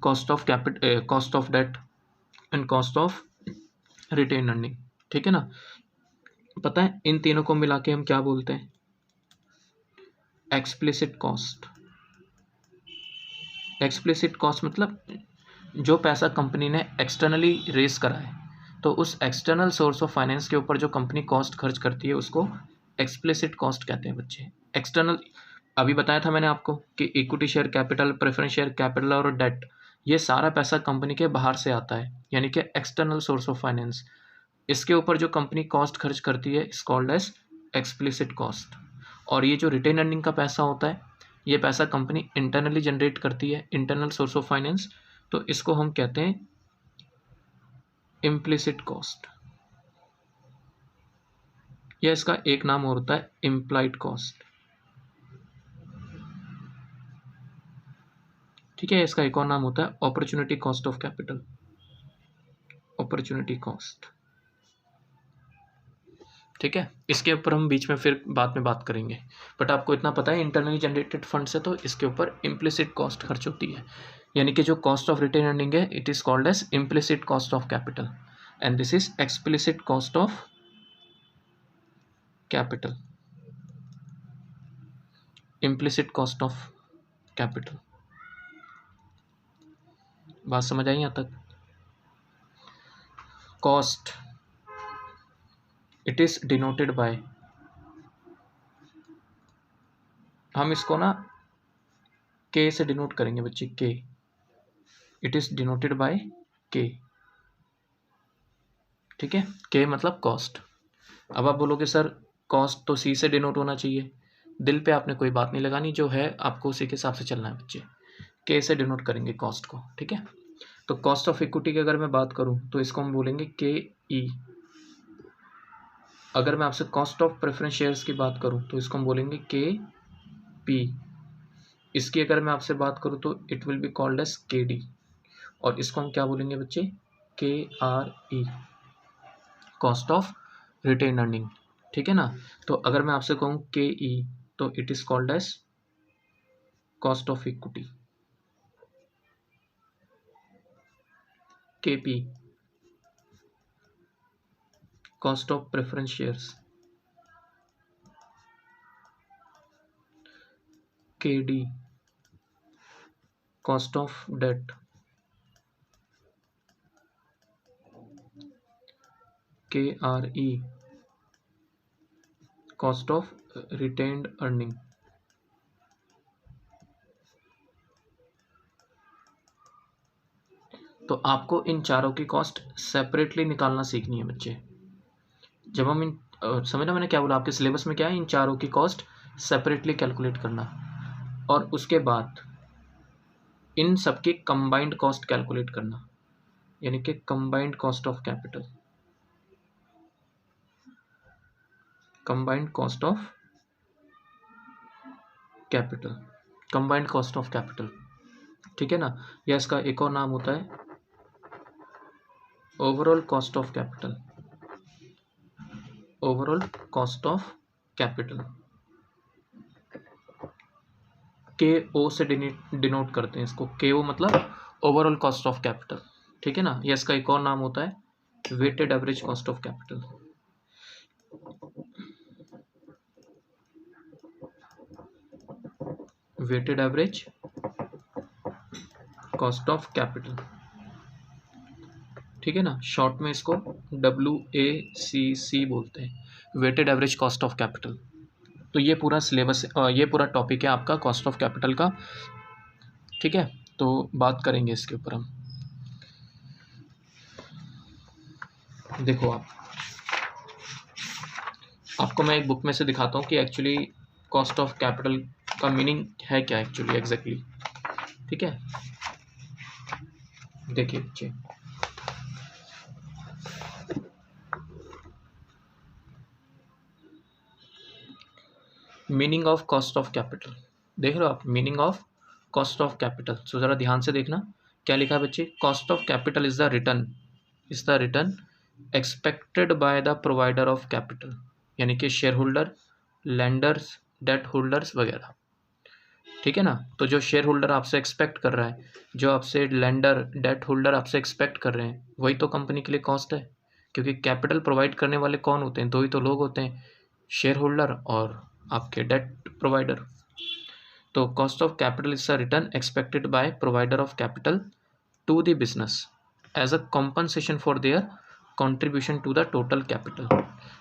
cost of capital, cost of debt and cost of retained earning. ठीक है ना। पता है इन तीनों को मिला के हम क्या बोलते हैं, एक्सप्लिसिट कॉस्ट। एक्सप्लिसिट कॉस्ट मतलब जो पैसा कंपनी ने एक्सटर्नली रेस करा है, तो उस एक्सटर्नल सोर्स ऑफ फाइनेंस के ऊपर जो कंपनी कॉस्ट खर्च करती है उसको एक्सप्लिसिट कॉस्ट कहते हैं बच्चे। एक्सटर्नल, अभी बताया था मैंने आपको कि equity share capital, preference share capital और डेट, ये सारा पैसा कंपनी के बाहर से आता है, यानी कि एक्सटर्नल सोर्स ऑफ फाइनेंस। इसके ऊपर जो कंपनी कॉस्ट खर्च करती है is called as explicit cost. और ये जो रिटेन अर्निंग का पैसा होता है, ये पैसा कंपनी इंटरनली जनरेट करती है, इंटरनल सोर्स ऑफ फाइनेंस, तो इसको हम कहते हैं इम्प्लिसिट कॉस्ट, या इसका एक नाम और होता है इम्प्लाइड कॉस्ट। ठीक है, इसका एक और नाम होता है opportunity cost of capital, opportunity cost. ठीक है, इसके ऊपर हम बीच में फिर बाद में बात करेंगे, बट आपको इतना पता है इंटरनली जनरेटेड फंड से तो इसके ऊपर इम्प्लिसिट कॉस्ट खर्च होती है, यानी कि जो कॉस्ट ऑफ रिटेन अर्निंग है it is called as implicit cost of capital and this is explicit cost of capital, implicit cost of capital. बात समझ आई यहाँ तक। Cost it is denoted by, हम इसको ना के से डिनोट करेंगे बच्चे, के, इट इज डिनोटेड बाय के। ठीक है, के मतलब कॉस्ट। अब आप बोलोगे सर कॉस्ट तो सी से डिनोट होना चाहिए, दिल पे आपने कोई बात नहीं लगानी, जो है आपको उसी के हिसाब से चलना है बच्चे, के से डिनोट करेंगे कॉस्ट को। ठीक है, तो कॉस्ट ऑफ इक्विटी की अगर मैं बात करूं तो इसको हम बोलेंगे के ई। अगर मैं आपसे कॉस्ट ऑफ प्रेफरेंस शेयर्स की बात करूं तो इसको हम बोलेंगे के पी। इसकी अगर मैं आपसे बात करूं तो it will be called as K D, और इसको हम क्या बोलेंगे बच्चे, K R E, cost of retained earning. ठीक है ना। तो अगर मैं आपसे कहूँ के ई तो it is called as cost of equity, K P cost of preference shares, K D cost of debt, K R E cost of retained earning. तो आपको इन चारों की कॉस्ट सेपरेटली निकालना सीखनी है बच्चे। जब हम इन समझना मैंने क्या बोला, आपके सिलेबस में क्या है, इन चारों की कॉस्ट सेपरेटली कैलकुलेट करना, और उसके बाद इन सबकी कंबाइंड कॉस्ट कैलकुलेट करना, यानी कि combined cost of capital, combined cost of capital, combined cost of capital. ठीक है ना, या इसका एक और नाम होता है overall cost of capital, overall cost of capital, के ओ से डिनोट करते हैं इसको, के ओ मतलब ओवरऑल कॉस्ट ऑफ कैपिटल। ठीक है ना, या इसका एक और नाम होता है weighted average cost of capital, weighted average cost of capital. ठीक है ना, शॉर्ट में इसको WACC बोलते हैं, weighted average cost of capital. तो ये पूरा सिलेबस, ये पूरा टॉपिक है आपका कॉस्ट ऑफ कैपिटल का। ठीक है, तो बात करेंगे इसके ऊपर हम। देखो आपको मैं एक बुक में से दिखाता हूँ कि एक्चुअली कॉस्ट ऑफ कैपिटल का मीनिंग है क्या एक्चुअली एग्जैक्टली। ठीक है, देखिए बच्चे, meaning of cost of capital देख रहे हो आप, meaning of cost of capital. So ज़रा ध्यान से देखना क्या लिखा है बच्चे, cost of capital is the return expected by the provider of capital, यानी कि share holder, lenders, debt holders वगैरह। ठीक है ना, तो जो शेयर होल्डर आपसे एक्सपेक्ट कर रहा है, जो आपसे लेंडर, डेट होल्डर आपसे एक्सपेक्ट कर रहे हैं, वही तो कंपनी के लिए कॉस्ट है। क्योंकि कैपिटल प्रोवाइड करने वाले कौन होते हैं, दो ही तो लोग होते हैं, शेयर होल्डर और आपके डेट प्रोवाइडर। तो cost of capital is the return expected by provider of capital to the business as a compensation for their contribution to the total capital.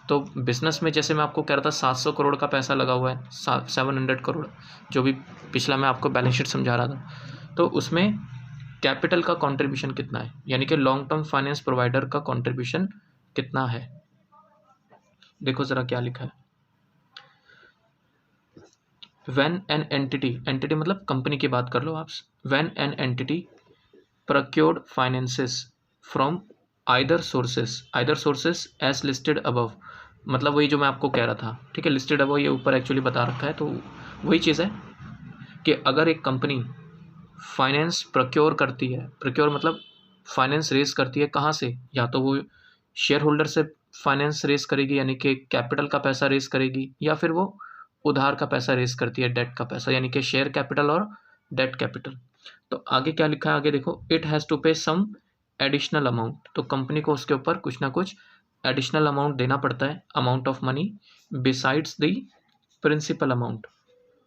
तो बिजनेस में जैसे मैं आपको कह रहा था 700 करोड़ का पैसा लगा हुआ है, 700 करोड़, जो भी पिछला मैं आपको बैलेंस शीट समझा रहा था, तो उसमें कैपिटल का कंट्रीब्यूशन कितना है, यानी कि लॉन्ग टर्म फाइनेंस प्रोवाइडर का कंट्रीब्यूशन कितना है। देखो ज़रा क्या लिखा है, व्हेन एन एंटिटी मतलब कंपनी की बात कर लो आप, when an entity procured finances from either sources as listed above, मतलब वही जो मैं आपको कह रहा था, ठीक है, लिस्टेड अबव ये ऊपर एक्चुअली बता रखा है, तो वही चीज़ है कि अगर एक कंपनी फाइनेंस प्रोक्योर करती है, प्रोक्योर मतलब फाइनेंस रेज करती है, कहाँ से, या तो वो शेयर होल्डर से फाइनेंस रेज करेगी यानी कि कैपिटल का पैसा रेज करेगी, या फिर वो उधार का पैसा रेज करती है, डेट का पैसा, यानी कि शेयर कैपिटल और डेट कैपिटल। तो आगे क्या लिखा है, आगे देखो, इट हैज़ टू पे सम एडिशनल अमाउंट, तो कंपनी को उसके ऊपर कुछ ना कुछ एडिशनल अमाउंट देना पड़ता है, amount of money besides the principal amount.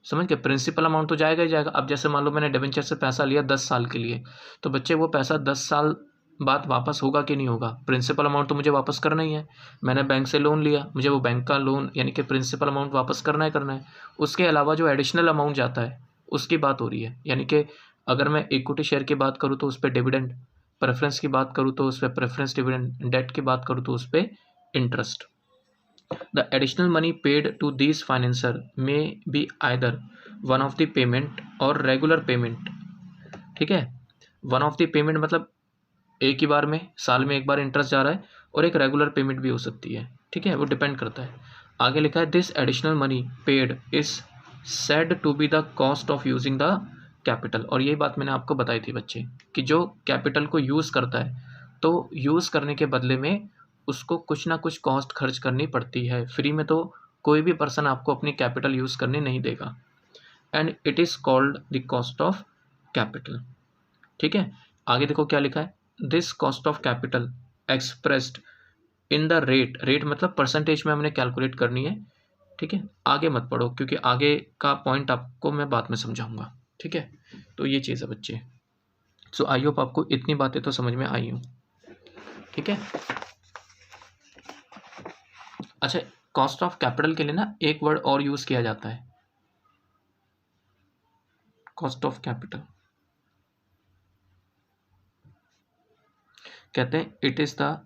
समझ गए, प्रिंसिपल अमाउंट तो जाएगा ही जाएगा। अब जैसे मान लो मैंने डिबेंचर से पैसा लिया 10 साल के लिए, तो बच्चे वो पैसा 10 साल बाद वापस होगा कि नहीं होगा, प्रिंसिपल अमाउंट तो मुझे वापस करना ही है। मैंने बैंक से लोन लिया, मुझे वो बैंक का लोन यानी कि प्रिंसिपल अमाउंट वापस करना है। उसके अलावा जो एडिशनल अमाउंट जाता है उसकी बात हो रही है, यानी कि अगर मैं इक्विटी शेयर की बात करूँ तो उस पर डिविडेंड, प्रेफरेंस की बात करूँ तो उस पर प्रेफरेंस डिविडेंड, डेट की बात करूँ तो उस पर interest. The additional money paid to these financier may be either one of the payment or regular payment। ठीक है, वन ऑफ द पेमेंट मतलब एक ही बार में, साल में एक बार इंटरेस्ट जा रहा है, और एक रेगुलर पेमेंट भी हो सकती है। ठीक है, वो डिपेंड करता है। आगे लिखा है, this additional money paid is said to be the cost of using the capital. और यही बात मैंने आपको बताई थी बच्चे, कि जो कैपिटल को यूज़ करता है, तो यूज़ करने के बदले में उसको कुछ ना कुछ कॉस्ट खर्च करनी पड़ती है। फ्री में तो कोई भी पर्सन आपको अपनी कैपिटल यूज़ करने नहीं देगा, and it is called the cost of capital. ठीक है, आगे देखो क्या लिखा है, this cost of capital expressed in the rate मतलब परसेंटेज में हमने कैलकुलेट करनी है। ठीक है, आगे मत पढ़ो क्योंकि आगे का पॉइंट आपको मैं बाद में समझाऊंगा। ठीक है, तो ये चीज़ है बच्चे। सो आई होप आपको इतनी बातें तो समझ में आई हूँ। ठीक है, अच्छा, कॉस्ट ऑफ कैपिटल के लिए ना एक वर्ड और यूज़ किया जाता है, कॉस्ट ऑफ कैपिटल कहते हैं it is the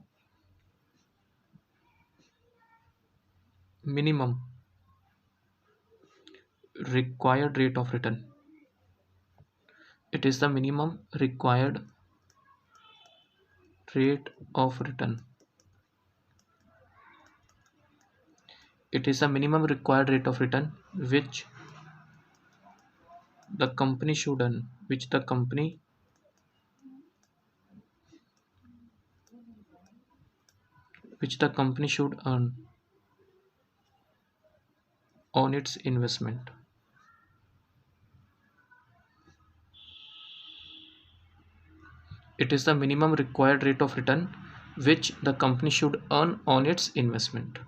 minimum required rate of return। It is the minimum required rate of return। It is the minimum required rate of return which the company should earn, which the company should earn on its investment। It is the minimum required rate of return which the company should earn on its investment।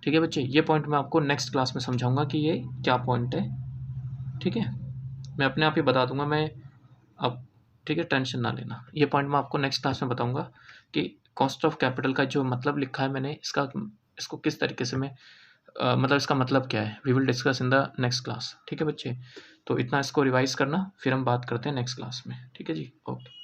ठीक है बच्चे, ये point मैं आपको next class में समझाऊंगा कि ये क्या पॉइंट है। ठीक है, मैं अपने आप ही बता दूंगा मैं अब। ठीक है, टेंशन ना लेना, ये पॉइंट मैं आपको नेक्स्ट क्लास में बताऊंगा कि कॉस्ट ऑफ कैपिटल का जो मतलब लिखा है मैंने, इसको किस तरीके से मैं मतलब इसका मतलब क्या है, we will discuss in the next class. ठीक है बच्चे, तो इतना इसको रिवाइज करना, फिर हम बात करते हैं नेक्स्ट क्लास में। ठीक है जी, ओके।